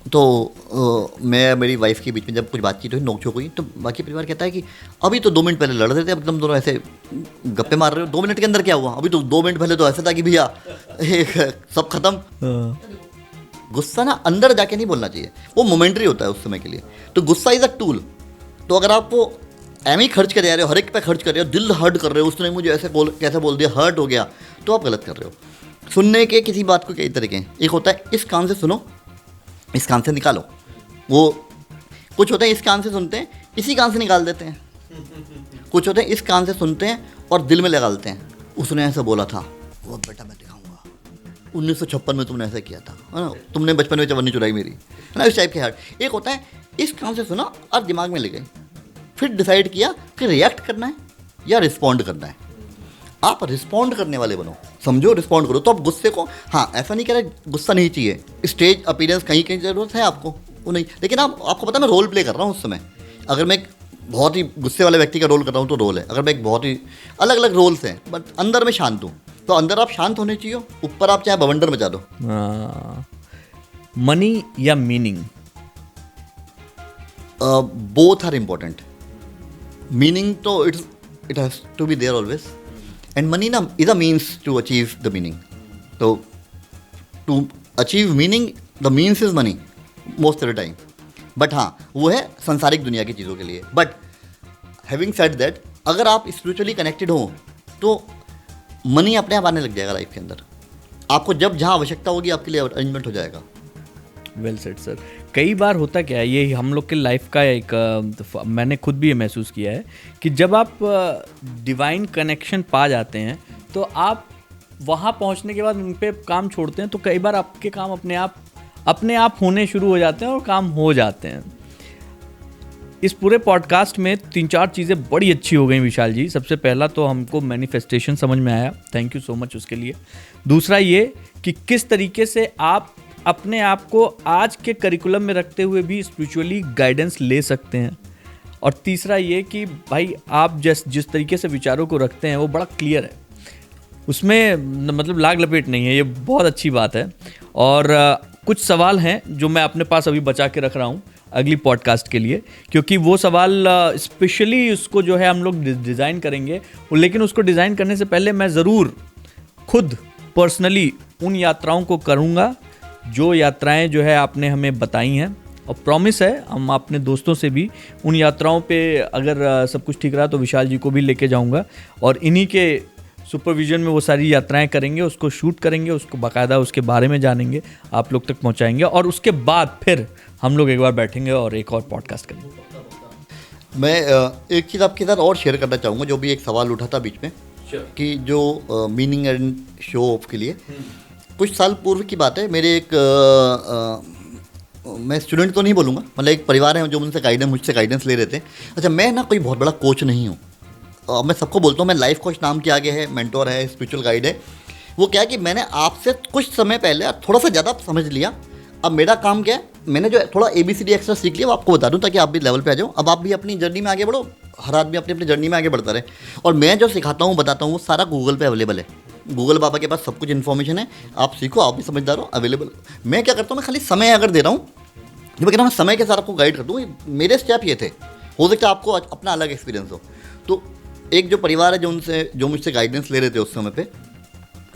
तो मैं मेरी वाइफ के बीच में जब कुछ बातचीत हुई, नोकझोंक हुई, तो बाकी परिवार कहता है कि अभी तो 2 मिनट पहले लड़ रहे थे, एकदम दोनों ऐसे गप्पे मार रहे हो, 2 मिनट के अंदर क्या हुआ? अभी तो 2 मिनट पहले तो ऐसा था कि भैया सब खत्म। गुस्सा ना अंदर जाके नहीं बोलना चाहिए, वो मोमेंट्री होता है उस समय के लिए। तो गुस्सा इज़ अ टूल। तो अगर आप वो एम ही खर्च कर रहे हो, हर एक पे खर्च कर रहे हो, दिल हर्ट कर रहे हो, उसने मुझे ऐसे कैसे बोल दिया, हर्ट हो गया, तो आप गलत कर रहे हो। सुनने के किसी बात को कई तरीके हैं। एक होता है इस कान से सुनो, इस कान से निकालो। वो कुछ होते हैं इस कान से सुनते हैं, इसी कान से निकाल देते हैं। कुछ होते हैं इस कान से सुनते हैं और दिल में लगा लेते हैं, उसने ऐसा बोला था, वो बेटा मैं दिखाऊंगा, 1956 में तुमने ऐसा किया था, है ना, तुमने बचपन में चवन्नी चुराई मेरी, है ना, इस टाइप के हर्ट। एक होता है इस कान से सुना और दिमाग में ले गए, फिर डिसाइड किया कि रिएक्ट करना है या रिस्पॉन्ड करना है। आप रिस्पॉन्ड करने वाले बनो, समझो, रिस्पॉन्ड करो। तो आप गुस्से को, हाँ ऐसा नहीं कह रहे गुस्सा नहीं चाहिए, स्टेज अपीयरेंस कहीं कहीं ज़रूरत है आपको, वो नहीं, लेकिन आपको पता है मैं रोल प्ले कर रहा हूँ उस समय। अगर मैं एक बहुत ही गुस्से वाले व्यक्ति का रोल कर रहा हूँ तो रोल है, अगर मैं एक बहुत ही अलग अलग रोल्स हैं, बट अंदर में शांत हूँ। तो अंदर आप शांत होने चाहिए, ऊपर आप चाहे बवंडर मचा दो। मनी या meaning? Both are important. Meaning तो it has to be there always, and money ना is a means to achieve the meaning. तो to achieve meaning the means is money most of the time, but हाँ वो है संसारिक दुनिया की चीज़ों के लिए। बट हैविंग सेड दैट, अगर आप स्पिरिचुअली कनेक्टेड हो तो मनी अपने आप आने लग जाएगा लाइफ के अंदर। आपको जब जहाँ आवश्यकता होगी आपके लिए अरेंजमेंट हो जाएगा। Well said sir. कई बार होता क्या है, ये हम लोग के लाइफ का एक मैंने खुद भी ये महसूस किया है कि जब आप डिवाइन कनेक्शन पा जाते हैं तो आप वहाँ पहुँचने के बाद उन पे काम छोड़ते हैं, तो कई बार आपके काम अपने आप होने शुरू हो जाते हैं और काम हो जाते हैं। इस पूरे पॉडकास्ट में 3-4 चीज़ें बड़ी अच्छी हो गई विशाल जी। सबसे पहला तो हमको मैनिफेस्टेशन समझ में आया, थैंक यू सो मच उसके लिए। दूसरा ये कि किस तरीके से आप अपने आप को आज के करिकुलम में रखते हुए भी स्पिरिचुअली गाइडेंस ले सकते हैं। और तीसरा ये कि भाई आप जिस तरीके से विचारों को रखते हैं वो बड़ा क्लियर है, उसमें मतलब लाग लपेट नहीं है, ये बहुत अच्छी बात है। और कुछ सवाल हैं जो मैं अपने पास अभी बचा के रख रहा हूँ अगली पॉडकास्ट के लिए, क्योंकि वो सवाल स्पेशली उसको जो है हम लोग डिज़ाइन करेंगे। लेकिन उसको डिज़ाइन करने से पहले मैं ज़रूर खुद पर्सनली उन यात्राओं को करूँगा जो यात्राएं जो है आपने हमें बताई हैं, और प्रॉमिस है हम अपने दोस्तों से भी उन यात्राओं पे अगर सब कुछ ठीक रहा तो विशाल जी को भी लेके जाऊँगा, और इन्हीं के सुपरविजन में वो सारी यात्राएं करेंगे, उसको शूट करेंगे, उसको बाकायदा उसके बारे में जानेंगे, आप लोग तक पहुंचाएंगे, और उसके बाद फिर हम लोग एक बार बैठेंगे और एक और पॉडकास्ट करेंगे। मैं एक चीज़ आपके साथ और शेयर करना चाहूँगा, जो भी एक सवाल उठा था बीच में कि जो मीनिंग एंड शो ऑफ के लिए कुछ साल पूर्व की बात है। मेरे एक मैं स्टूडेंट तो नहीं बोलूँगा, मतलब एक परिवार है जो मुझसे गाइडेंस ले रहे थे। अच्छा, मैं ना कोई बहुत बड़ा कोच नहीं हूँ, मैं सबको बोलता हूँ मैं लाइफ कोच नाम के आगे है, मेंटोर है, स्पिरिचुअल गाइड है। वो क्या है कि मैंने आपसे कुछ समय पहले थोड़ा सा ज़्यादा समझ लिया। अब मेरा काम क्या है, मैंने जो थोड़ा ABCD एक्स्ट्रा सीख लिया वो आपको बता दूँ ताकि आप भी लेवल पे आ जाओ। अब आप भी अपनी जर्नी में आगे बढ़ो, हर आदमी अपनी अपनी जर्नी में आगे बढ़ता रहे। और मैं जो सिखाता हूँ बताता हूँ वो सारा गूगल पे अवेलेबल है। गूगल बाबा के पास सब कुछ इन्फॉर्मेशन है, आप सीखो, आप भी समझदार हो, अवेलेबल। मैं क्या करता हूँ, मैं खाली समय अगर दे रहा हूँ, मैं कह रहा हूँ समय के साथ आपको गाइड कर दूँ। मेरे स्टेप ये थे, हो सकता है आपको अपना अलग एक्सपीरियंस हो। तो एक जो परिवार है जो मुझसे गाइडेंस ले रहे थे उस समय पे,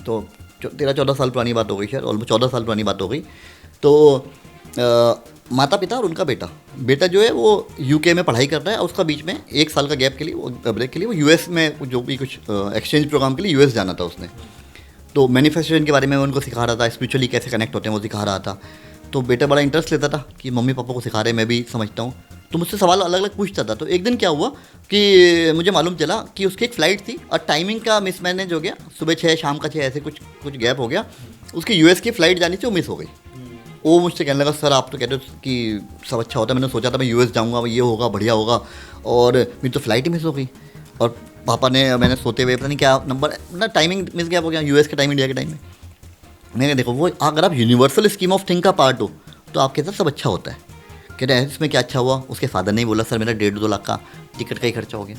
तो 13-14 साल पुरानी बात हो गई, शायद ऑलमोस्ट 14 साल पुरानी बात हो गई। तो माता पिता और उनका बेटा जो है वो UK में पढ़ाई कर रहा है, और उसका बीच में 1 साल का गैप के लिए, वो ब्रेक के लिए वो US में जो भी कुछ एक्सचेंज प्रोग्राम के लिए US जाना था उसने। तो मैनिफेस्टेशन के बारे में मैं उनको सिखा रहा था, स्पिरिचुअली कैसे कनेक्ट होते हैं वो सिखा रहा था। तो बेटा बड़ा इंटरेस्ट लेता था कि मम्मी पापा को सिखा रहे, मैं भी समझता हूँ, तो मुझसे सवाल अलग अलग पूछता था। तो एक दिन क्या हुआ कि मुझे मालूम चला कि उसकी एक फ़्लाइट थी और टाइमिंग का मिसमैनेज हो गया, सुबह 6 शाम का 6 ऐसे कुछ गैप हो गया। उसकी US की फ़्लाइट जानी थी, वो मिस हो गई। वो मुझसे कहने लगा, सर आप तो कहते हो कि सब अच्छा होता है, मैंने सोचा था मैं US जाऊँगा, ये होगा, बढ़िया होगा, और मेरी तो फ़्लाइट ही मिस हो गई। और पापा ने, मैंने सोते हुए पता नहीं क्या नंबर ना टाइमिंग मिस गया हो गया, US के टाइम इंडिया के टाइम में। मैंने देखो, वो अगर आप यूनिवर्सल स्कीम ऑफ थिंग का पार्ट हो तो आपके साथ सब अच्छा होता है। कह रहे हैं इसमें क्या अच्छा हुआ, उसके फादर ने बोला सर मेरा 1.5-2 लाख का टिकट का ही खर्चा हो गया।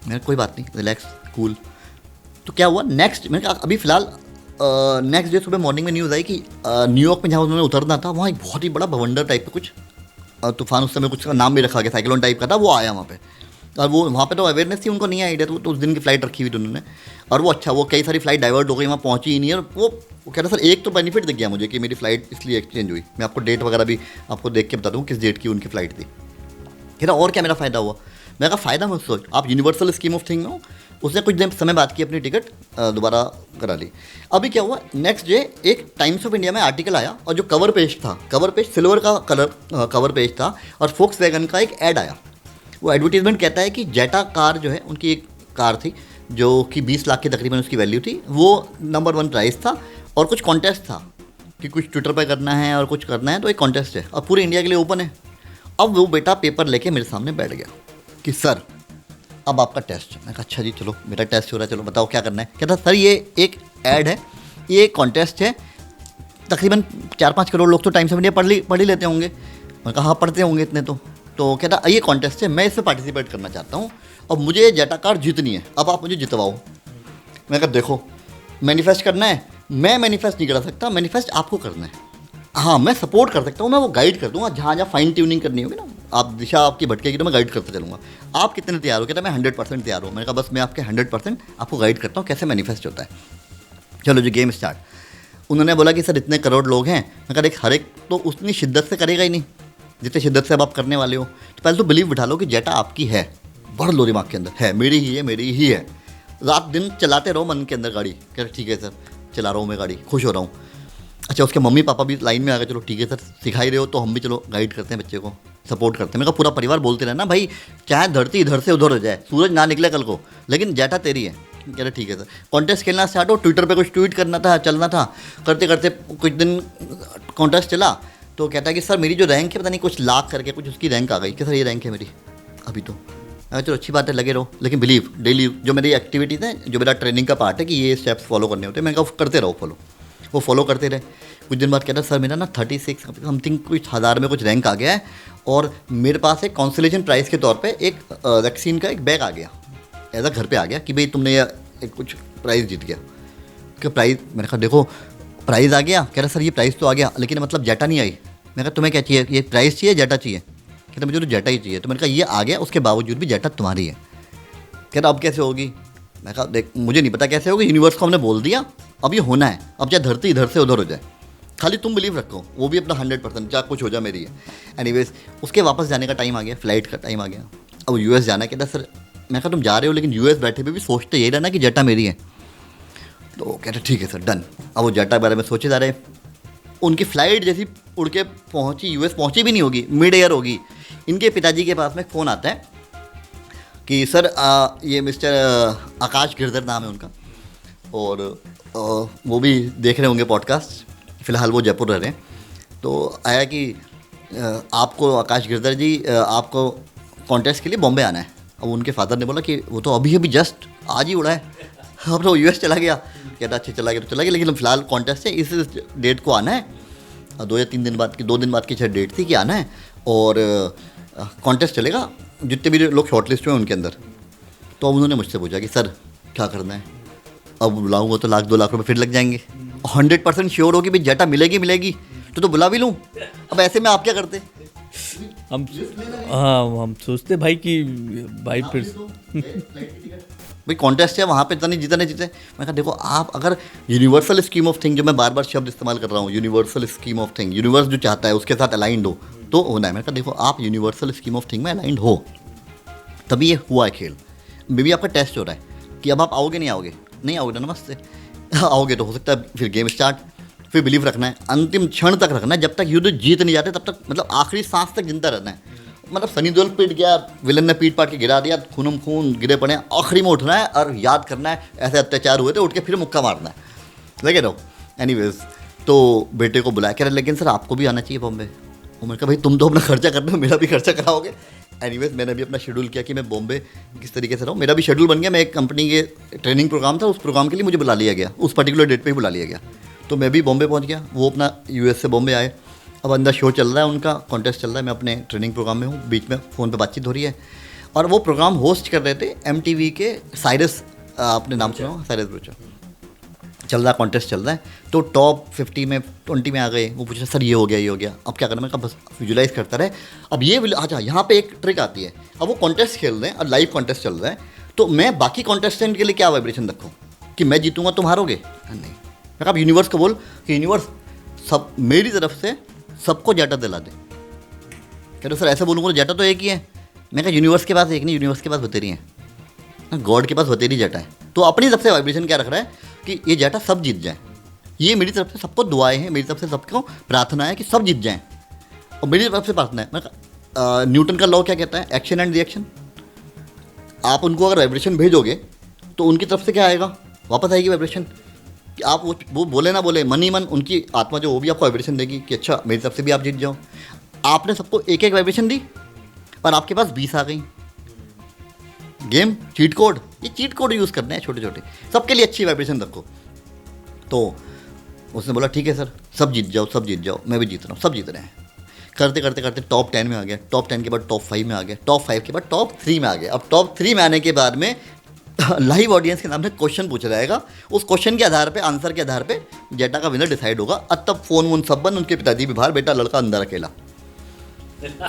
मैंने कोई बात नहीं, रिलैक्स, कूल। तो क्या हुआ नेक्स्ट, मैंने कहा अभी फ़िलहाल नेक्स्ट डे सुबह मॉर्निंग में न्यूज़ आई कि न्यूयॉर्क में जहाँ उन्होंने उतरना था वहाँ एक बहुत ही बड़ा बवंडर टाइप का कुछ तूफान, उस समय कुछ का नाम भी रखा गया, साइक्लोन टाइप का था, वो आया वहाँ पे। और वो वहाँ पे तो अवेयरनेस थी, उनको नहीं आइडिया, तो उस दिन की फ़्लाइट रखी हुई थी उन्होंने। और वो अच्छा, वो कई सारी फ़्लाइट डाइवर्ट हो गई, वहाँ पहुँची ही नहीं है। और वो कह रहा सर एक तो बेनिफिट दिख गया मुझे कि मेरी फ़्लाइट इसलिए एक्सचेंज हुई। मैं आपको डेट वगैरह भी आपको देख के बता दूँ किस डेट की उनकी फ़्लाइट थी। कह रहा और क्या मेरा फ़ायदा हुआ। मैं कहा फ़ायदा मत सोच, आप यूनिवर्सल स्कीम ऑफ थिंग में हो। उसने कुछ दिन समय बात की, अपनी टिकट दोबारा करा ली। अभी क्या हुआ, नेक्स्ट डे एक टाइम्स ऑफ इंडिया में आर्टिकल आया, और जो कवर पेज सिल्वर का कवर पेज था, और फोक्सवैगन का एक ऐड आया। वो एडवर्टीजमेंट कहता है कि जेटा कार जो है, उनकी एक कार थी जो कि 20 लाख की तकरीबन उसकी वैल्यू थी, वो नंबर 1 प्राइस था, और कुछ कॉन्टेस्ट था कि कुछ ट्विटर पर करना है और कुछ करना है, तो एक कॉन्टेस्ट है और पूरे इंडिया के लिए ओपन है। अब वो बेटा पेपर लेके मेरे सामने बैठ गया कि सर अब आपका टेस्ट। मैं कहा अच्छा जी चलो, मेरा टेस्ट हो रहा है, चलो बताओ क्या करना है। कहता सर ये एक ऐड है, ये एक कॉन्टेस्ट है, तकरीबन 4-5 करोड़ लोग तो टाइम्स ऑफ इंडिया पढ़ ही लेते होंगे। मैं कहा हाँ पढ़ते होंगे इतने तो कहता ये कॉन्टेस्ट है, मैं इसमें पार्टिसिपेट करना चाहता हूँ और मुझे जेटा कार जीतनी है, अब आप मुझे जितवाओ। मैं कहा देखो मैनिफेस्ट करना है, मैं मैनिफेस्ट नहीं करा सकता, मैनिफेस्ट आपको करना है। हाँ, मैं सपोर्ट कर सकता हूँ, मैं वो गाइड कर दूंगा, जहाँ जहाँ फाइन ट्यूनिंग करनी होगी ना, आप दिशा आपकी भटकेगी तो मैं गाइड करते चलूँगा। आप कितने तैयार हो? कहता मैं 100% तैयार हूँ। मैंने कहा बस मैं आपके 100% आपको गाइड करता हूँ कैसे मैनिफेस्ट होता है। चलो जी, गेम स्टार्ट। उन्होंने बोला कि सर इतने करोड़ लोग हैं। मैं कहा देख, हर एक तो उतनी शिद्दत से करेगा ही नहीं जितनी शिद्दत से अब आप करने वाले हो। तो पहले तो बिलीव बिठा लो कि जेटा आपकी है, बढ़ लो दिमाग के अंदर, है मेरी ही है, मेरी ही है। रात दिन चलाते रहो मन के अंदर गाड़ी, कह ठीक है सर चला रहा हूँ मैं गाड़ी, खुश हो रहा हूँ। अच्छा, उसके मम्मी पापा भी लाइन में आ गए, चलो ठीक है सर सिखा ही रहे हो तो हम भी चलो गाइड करते हैं बच्चे को, सपोर्ट करते हैं। मैं कहा पूरा परिवार बोलते रहना भाई, चाहे धरती इधर से उधर हो जाए, सूरज ना निकले कल को, लेकिन जेटा तेरी है। कह रहे ठीक है सर। कॉन्टेस्ट खेलना स्टार्ट हो, ट्विटर पे कुछ ट्वीट करना था, चलना था, करते करते कुछ दिन कॉन्टेस्ट चला तो कहता है कि सर मेरी जो रैंक है पता नहीं कुछ लाख करके कुछ उसकी रैंक आ गई। कि सर ये रैंक है मेरी अभी तो। चलो अच्छी बात है, लगे रहो, लेकिन बिलीव डेली जो मेरी एक्टिविटीज़ हैं, जो मेरा ट्रेनिंग का पार्ट है कि ये स्टेप्स फॉलो करने होते हैं, मैं कहा करते रहो फॉलो। वो फॉलो करते रहे। कुछ दिन बाद कहता सर मेरा ना 36 समथिंग कुछ हज़ार में कुछ रैंक आ गया है और मेरे पास एक कॉन्सोलेशन प्राइज़ के तौर पे एक वैक्सीन का एक बैग आ गया, ऐसा घर पे आ गया कि भाई तुमने ये एक कुछ प्राइज़ जीत गया। क्या प्राइज़? मैंने कहा देखो प्राइज़ आ गया। कह रहा सर ये प्राइज़ तो आ गया लेकिन मतलब जेटा नहीं आई। मैंने कहा तुम्हें क्या चाहिए, ये प्राइज़ चाहिए जेटा चाहिए? कहता मुझे तो जेटा ही चाहिए। तो मैंने कहा ये आ गया, उसके बावजूद भी जेटा तुम्हारी है। कह रहा अब कैसे होगी? मैं कहा देख मुझे नहीं पता कैसे होगी, यूनिवर्स को हमने बोल दिया अब ये होना है, अब चाहे धरती इधर से उधर हो जाए, खाली तुम बिलीव रखो, वो भी अपना 100%, चाहे कुछ हो जाए मेरी है। एनीवेज उसके वापस जाने का टाइम आ गया, फ्लाइट का टाइम आ गया, अब यूएस जाना है। कहता सर, मैं कहा तुम जा रहे हो लेकिन यूएस बैठे हुए भी सोचते यही रहना कि जेटा मेरी है। तो कहते ठीक है सर डन। अब वो जेटा के बारे में सोचे जा रहे। उनकी फ़्लाइट जैसी उड़ के पहुँची, यूएस पहुँची भी नहीं होगी, मिड एयर होगी, इनके पिताजी के पास में फ़ोन आता है कि सर ये मिस्टर आकाश गिरधर नाम है उनका, और वो भी देख रहे होंगे पॉडकास्ट, फ़िलहाल वो जयपुर रह रहे हैं। तो आया कि आपको आकाश गिरधर जी आपको कॉन्टेस्ट के लिए बॉम्बे आना है। अब उनके फादर ने बोला कि वो तो अभी अभी जस्ट आज ही उड़ा है, अब तो यूएस चला गया। कहता अच्छा चला गया तो चला गया, लेकिन फ़िलहाल कॉन्टेस्ट है, इस डेट को आना है, 2 या 3 दिन बाद की, 2 दिन बाद की शायद डेट थी कि आना है, और कॉन्टेस्ट चलेगा, जितने भी लोग शॉर्ट लिस्ट हुए उनके अंदर। तो अब उन्होंने मुझसे पूछा कि सर क्या करना है, अब बुलाऊंगा तो 1-2 लाख रुपए फिर लग जाएंगे। 100% श्योर हो कि भाई जेटा मिलेगी तो बुला भी लूँ। अब ऐसे में आप क्या करते? हम हम सोचते भाई कि भाई फिर भाई कॉन्टेस्ट है, वहाँ पे इतना नहीं जीते। मैं कहा देखो आप अगर यूनिवर्सल स्कीम ऑफ थिंग, जो मैं बार बार शब्द इस्तेमाल कर रहा हूँ, universal scheme of thing, universe जो चाहता है उसके साथ अलाइंड हो तो होना है। मैं कहा देखो आप यूनिवर्सल स्कीम ऑफ थिंग में अलाइंड हो तभी ये हुआ है खेल। मे बी आपका टेस्ट हो रहा है कि अब आप आओगे नहीं आओगे ना, नमस्ते। आओगे तो हो सकता है फिर गेम स्टार्ट, फिर बिलीव रखना है, अंतिम क्षण तक रखना है, जब तक युद्ध जीत नहीं जाते तब तक, मतलब आखिरी सांस तक जिंदा रहना है। मतलब सनी देओल पीट गया, विलन ने पीट पाट के गिरा दिया, खूनम खून गिरे पड़े, आखिरी में उठना है और याद करना है ऐसे अत्याचार हुए थे, उठ के फिर मुक्का मारना है, लगे रहो। एनीवेज तो बेटे को बुलाया, कह रहे लेकिन सर आपको भी आना चाहिए बॉम्बे। और मैंने कहा भाई तुम तो अपना खर्चा कर रहे हो, मेरा भी खर्चा कराओगे। एनीवेज मैंने भी अपना शेड्यूल किया कि मैं बॉम्बे किस तरीके से रहूँ। मेरा भी शेड्यूल बन गया, मैं एक कंपनी के ट्रेनिंग प्रोग्राम था, उस प्रोग्राम के लिए मुझे बुला लिया गया, उस पर्टिकुलर डेट पे ही बुला लिया गया। तो मैं भी बॉम्बे पहुँच गया, वो अपना यूएस से बॉम्बे आए। अब अंदर शो चल रहा है, उनका कॉन्टेस्ट चल रहा है, मैं अपने ट्रेनिंग प्रोग्राम में हूँ, बीच में फ़ोन पे बातचीत हो रही है। और वो प्रोग्राम होस्ट कर रहे थे MTV के साइरस, आपने नाम सुना हो, साइरस ब्रूचर। चल रहा कॉन्टेस्ट चल रहा है, तो टॉप 50 में 20 में आ गए। वो पूछा सर ये हो गया, अब क्या करना? मैं कहा बस विजुलाइज करता रहे। अब ये अच्छा यहाँ पे एक ट्रिक आती है, अब वो कॉन्टेस्ट खेल रहे हैं और लाइव कॉन्टेस्ट चल रहा है, तो मैं बाकी कॉन्टेस्टेंट के लिए क्या वाइब्रेशन रखूँ कि मैं जीतूंगा तुम हारोगे? नहीं। मैं कहा यूनिवर्स को बोल कि यूनिवर्स सब मेरी तरफ से सबको जेटा दिला दे। कह रहे सर ऐसा बोलूँगा तो जेटा तो एक ही है। मैं कहा यूनिवर्स के पास एक नहीं, यूनिवर्स के पास बतेरी हैं, गॉड के पास बतेरी जेटा है। तो अपनी तरफ से वाइब्रेशन क्या रख रहा है कि ये जेटा सब जीत जाए। ये मेरी तरफ से सबको दुआएं हैं, मेरी तरफ से सबको प्रार्थना है कि सब जीत जाएं, और मेरी तरफ से प्रार्थना है। मैं न्यूटन का लॉ क्या कहता है, एक्शन एंड रिएक्शन। आप उनको अगर वाइब्रेशन भेजोगे तो उनकी तरफ से क्या आएगा, वापस आएगी वाइब्रेशन। कि आप वो बोले ना बोले, मन ही मन उनकी आत्मा जो वो भी आपको वाइब्रेशन देगी कि अच्छा मेरी तरफ से भी आप जीत जाओ। आपने सबको एक एक वाइब्रेशन दी और आपके पास 20 आ गई। गेम चीट कोड, ये चीट कोड यूज़ करने हैं छोटे छोटे, सबके लिए अच्छी वाइब्रेशन रखो। तो उसने बोला ठीक है सर, सब जीत जाओ, मैं भी जीत रहा हूँ, सब जीत रहे हैं। करते करते करते टॉप 10 में आ गया, टॉप 10 के बाद टॉप 5 में आ गया, टॉप 5 के बाद टॉप 3 में आ गया। अब टॉप 3 में आने के बाद में लाइव ऑडियंस के सामने क्वेश्चन पूछा जाएगा, उस क्वेश्चन के आधार पे, आंसर के आधार पे जेटा का विनर डिसाइड होगा। अब तब फोन वोन सब बंद, उनके पिताजी भी बाहर, बेटा लड़का अंदर अकेला,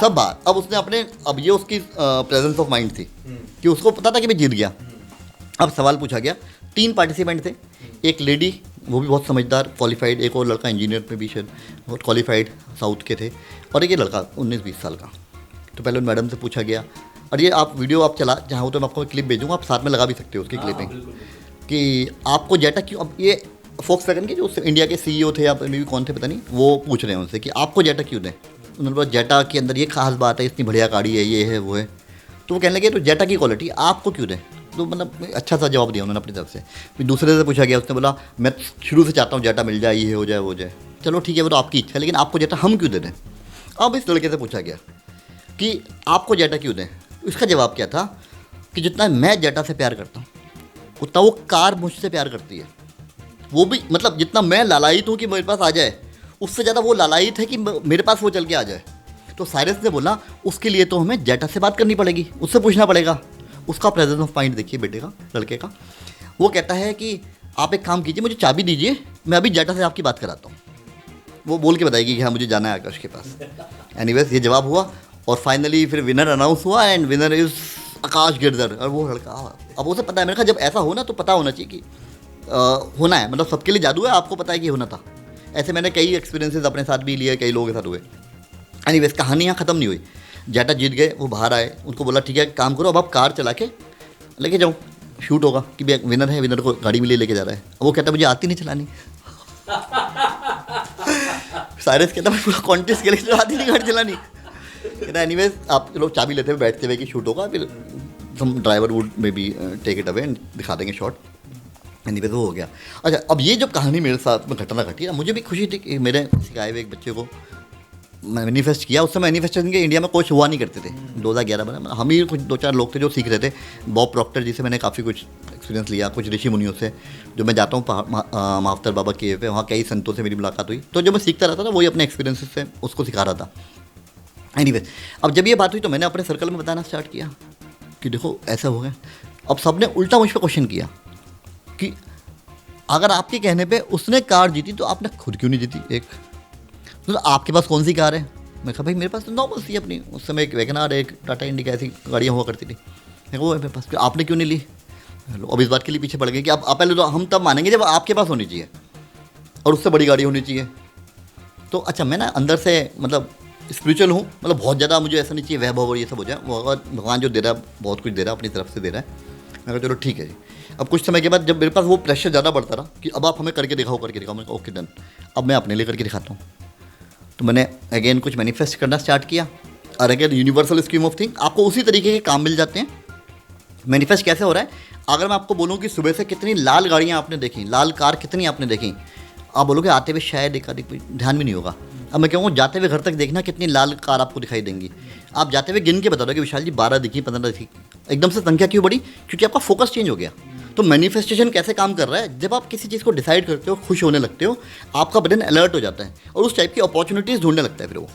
सब बाहर। अब उसने अपने, अब ये उसकी प्रेजेंस ऑफ माइंड थी कि उसको पता था कि मैं जीत गया। अब सवाल पूछा गया, 3 पार्टिसिपेंट थे, एक लेडी वो भी बहुत समझदार क्वालिफाइड, एक और लड़का इंजीनियर में भी शायद बहुत क्वालिफाइड साउथ के थे, और एक ये लड़का 19-20 साल का। तो पहले उन मैडम से पूछा गया, और ये आप वीडियो आप चला जहाँ हो तो मैं आपको क्लिप भेजूँगा, आप साथ में लगा भी सकते हो उसकी क्लिपिंग, कि आपको जेटा क्यों। अब ये फोक्सवैगन के जो इंडिया के CEO थे या मे भी कौन थे पता नहीं, वो पूछ रहे हैं उनसे कि आपको जेटा क्यों दें। उन्होंने बोला जेटा के अंदर ये खास बात है, इतनी बढ़िया गाड़ी है, ये है वो है। तो वो कहने लगे तो जेटा की क्वालिटी आपको क्यों दें। तो मतलब अच्छा सा जवाब दिया उन्होंने अपनी तरफ से। फिर दूसरे से पूछा गया, उसने बोला मैं शुरू से चाहता हूँ जेटा मिल जाए, ये हो जाए वो जाए। चलो ठीक है, वो तो आपकी इच्छा है, लेकिन आपको जेटा हम क्यों दे दें। अब इस लड़के से पूछा गया कि आपको जेटा क्यों दें। इसका जवाब क्या था कि जितना मैं जेटा से प्यार करता हूँ उतना वो कार मुझसे प्यार करती है। वो भी मतलब जितना मैं लालायित हूँ कि मेरे पास आ जाए, उससे ज़्यादा वो लालायित है कि मेरे पास वो चल के आ जाए। तो साइरस ने बोला उसके लिए तो हमें जेटा से बात करनी पड़ेगी, उससे पूछना पड़ेगा। उसका प्रेजेंस ऑफ माइंड देखिए बेटे का, लड़के का। वो कहता है कि आप एक काम कीजिए, मुझे चाबी दीजिए, मैं अभी जेटा से आपकी बात कराता हूँ। वो बोल के बताएगी कि हाँ मुझे जाना है आकाश के पास। एनीवेज ये जवाब हुआ, और फाइनली फिर विनर अनाउंस हुआ, एंड विनर इज़ आकाश गिरधर। और वो लड़का, अब उसे पता है, मैंने कहा जब ऐसा हो ना तो पता होना चाहिए कि होना है, मतलब सबके लिए जादू है, आपको पता है कि होना था। ऐसे मैंने कई एक्सपीरियंसेस अपने साथ भी लिए, कई लोगों के साथ हुए। एनीवेज कहानी यहाँ ख़त्म नहीं हुई। जेटा जीत गए, वो बाहर आए, उनको बोला ठीक है काम करो, अब आप कार चला के लेके जाओ, शूट होगा कि भाई विनर है, विनर को गाड़ी में लेके जा रहा है। अब वो कहता मुझे आती नहीं चलानी। साइरस कहता मैं पूरा कॉन्टेस्ट के लिए आती नहीं गाड़ी चलानी। कहता एनीवेज आप लोग चाबी लेते हुए बैठते हुए कि शूट होगा, फिर हम ड्राइवर वुड में भी टेक इट अवे एंड दिखा देंगे शॉट। एनीवेज वो हो गया। अच्छा, अब ये जब कहानी मेरे साथ में घटना घटी ना, मुझे भी खुशी थी कि मेरे सिखाए हुए एक बच्चे को मैनिफेस्ट किया। उस समय मैनिफेस्टेशन के इंडिया में कोच हुआ नहीं करते थे। 2011 में हम ही कुछ 2-4 लोग थे जो सीख रहे थे। बॉब प्रॉक्टर जी से मैंने काफ़ी कुछ एक्सपीरियंस लिया, कुछ ऋषि मुनियों से। जो मैं जाता हूँ महावतर बाबा के पे, वहाँ कई संतों से मेरी मुलाकात हुई। तो जो मैं सीखता रहता था वही अपने एक्सपीरियंसेस से उसको सिखा रहा था। एनीवेज अब जब ये बात हुई तो मैंने अपने सर्कल में बताना स्टार्ट किया कि देखो ऐसा हो गया। अब सब ने उल्टा मुझ पर क्वेश्चन किया कि अगर आपके कहने पे उसने कार जीती तो आपने खुद क्यों नहीं जीती। एक तो आपके पास कौन सी कार है। मैं कहा भाई मेरे पास तो नॉर्मल सी अपनी, उस समय एक वैगनार, एक टाटा इंडिका, ऐसी गाड़ियाँ हुआ करती थी। मैं वो है मेरे पास, आपने क्यों नहीं ली। अब इस बात के लिए पीछे पड़ गए कि आप पहले तो हम तब मानेंगे जब आपके पास होनी चाहिए और उससे बड़ी गाड़ी होनी चाहिए। तो अच्छा मैं ना अंदर से मतलब स्पिरिचुअल हूँ, मतलब बहुत ज़्यादा मुझे ऐसा नहीं चाहिए वैभव और ये सब हो जाए। वो भगवान जो दे रहा है बहुत कुछ दे रहा है, अपनी तरफ से दे रहा है। मैं कहा चलो ठीक है जी। अब कुछ समय के बाद जब मेरे पास वो प्रेशर ज़्यादा बढ़ता रहा कि अब आप हमें करके दिखाओ, मैं कहा ओके डन, अब मैं अपने लिए करके दिखाता हूँ। तो मैंने अगेन कुछ मैनिफेस्ट करना स्टार्ट किया। और again universal scheme of thing, आपको उसी तरीके के काम मिल जाते हैं। मैनिफेस्ट कैसे हो रहा है, अगर मैं आपको बोलूँ कि सुबह से कितनी लाल गाड़ियाँ आपने देखी, लाल कार कितनी आपने देखी, आप बोलोगे आते हुए शायद एक आदि ध्यान भी नहीं होगा। अब मैं कहूँगा जाते हुए घर तक देखना कितनी लाल कार आपको दिखाई देंगी। आप जाते हुए गिन के बता दो कि विशाल जी 12 दिखी, 15 दिखी। एकदम से संख्या क्यों बढ़ी, क्योंकि आपका फोकस चेंज हो गया। तो मैनिफेस्टेशन कैसे काम कर रहा है, जब आप किसी चीज़ को डिसाइड करते हो, खुश होने लगते हो, आपका ब्रेन अलर्ट हो जाता है और उस टाइप की अपॉर्चुनिटीज़ ढूंढने लगता है फिर वो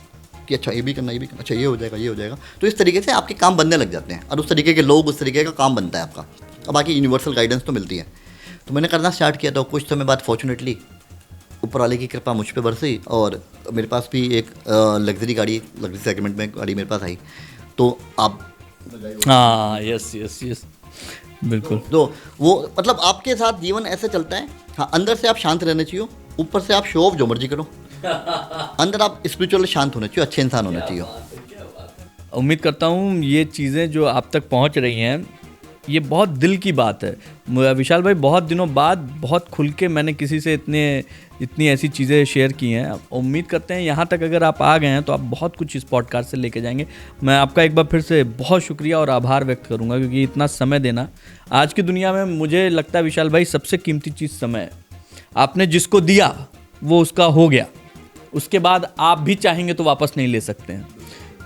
कि अच्छा ये भी करना, ये भी करना, अच्छा ये हो जाएगा, ये हो जाएगा। तो इस तरीके से आपके काम बनने लग जाते हैं और उस तरीके के लोग, उस तरीके का काम बनता है आपका। अब बाकी यूनिवर्सल गाइडेंस तो मिलती है। तो मैंने करना स्टार्ट किया था। कुछ समय बाद फॉर्चुनेटली ऊपर वाले की कृपा मुझ पर बरसी और मेरे पास भी एक लग्जरी गाड़ी, लग्जरी सेगमेंट में गाड़ी मेरे पास आई। तो आप हाँ यस बिल्कुल। तो वो मतलब आपके साथ जीवन ऐसे चलता है। हाँ, अंदर से आप शांत रहने चाहिए, ऊपर से आप शो ऑफ जो मर्जी करो, अंदर आप स्पिरिचुअल शांत होने चाहिए, अच्छे इंसान होने चाहिए। उम्मीद करता हूँ ये चीज़ें जो आप तक पहुँच रही हैं ये बहुत दिल की बात है। विशाल भाई बहुत दिनों बाद बहुत खुल के मैंने किसी से इतनी ऐसी चीज़ें शेयर की हैं। उम्मीद करते हैं यहाँ तक अगर आप आ गए हैं तो आप बहुत कुछ इस पॉडकास्ट से लेके जाएंगे। मैं आपका एक बार फिर से बहुत शुक्रिया और आभार व्यक्त करूँगा क्योंकि इतना समय देना आज की दुनिया में मुझे लगता है विशाल भाई सबसे कीमती चीज़ समय है। आपने जिसको दिया वो उसका हो गया, उसके बाद आप भी चाहेंगे तो वापस नहीं ले सकते हैं।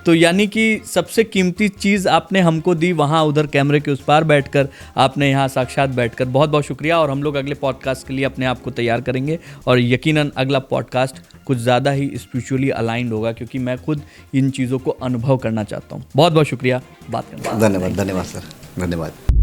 तो यानी कि सबसे कीमती चीज़ आपने हमको दी, वहाँ उधर कैमरे के उस पार बैठकर आपने यहाँ साक्षात बैठकर। बहुत बहुत शुक्रिया। और हम लोग अगले पॉडकास्ट के लिए अपने आप को तैयार करेंगे और यकीनन अगला पॉडकास्ट कुछ ज़्यादा ही स्पिरिचुअली अलाइंड होगा क्योंकि मैं खुद इन चीज़ों को अनुभव करना चाहता हूँ। बहुत बहुत शुक्रिया बात करने। धन्यवाद सर, धन्यवाद।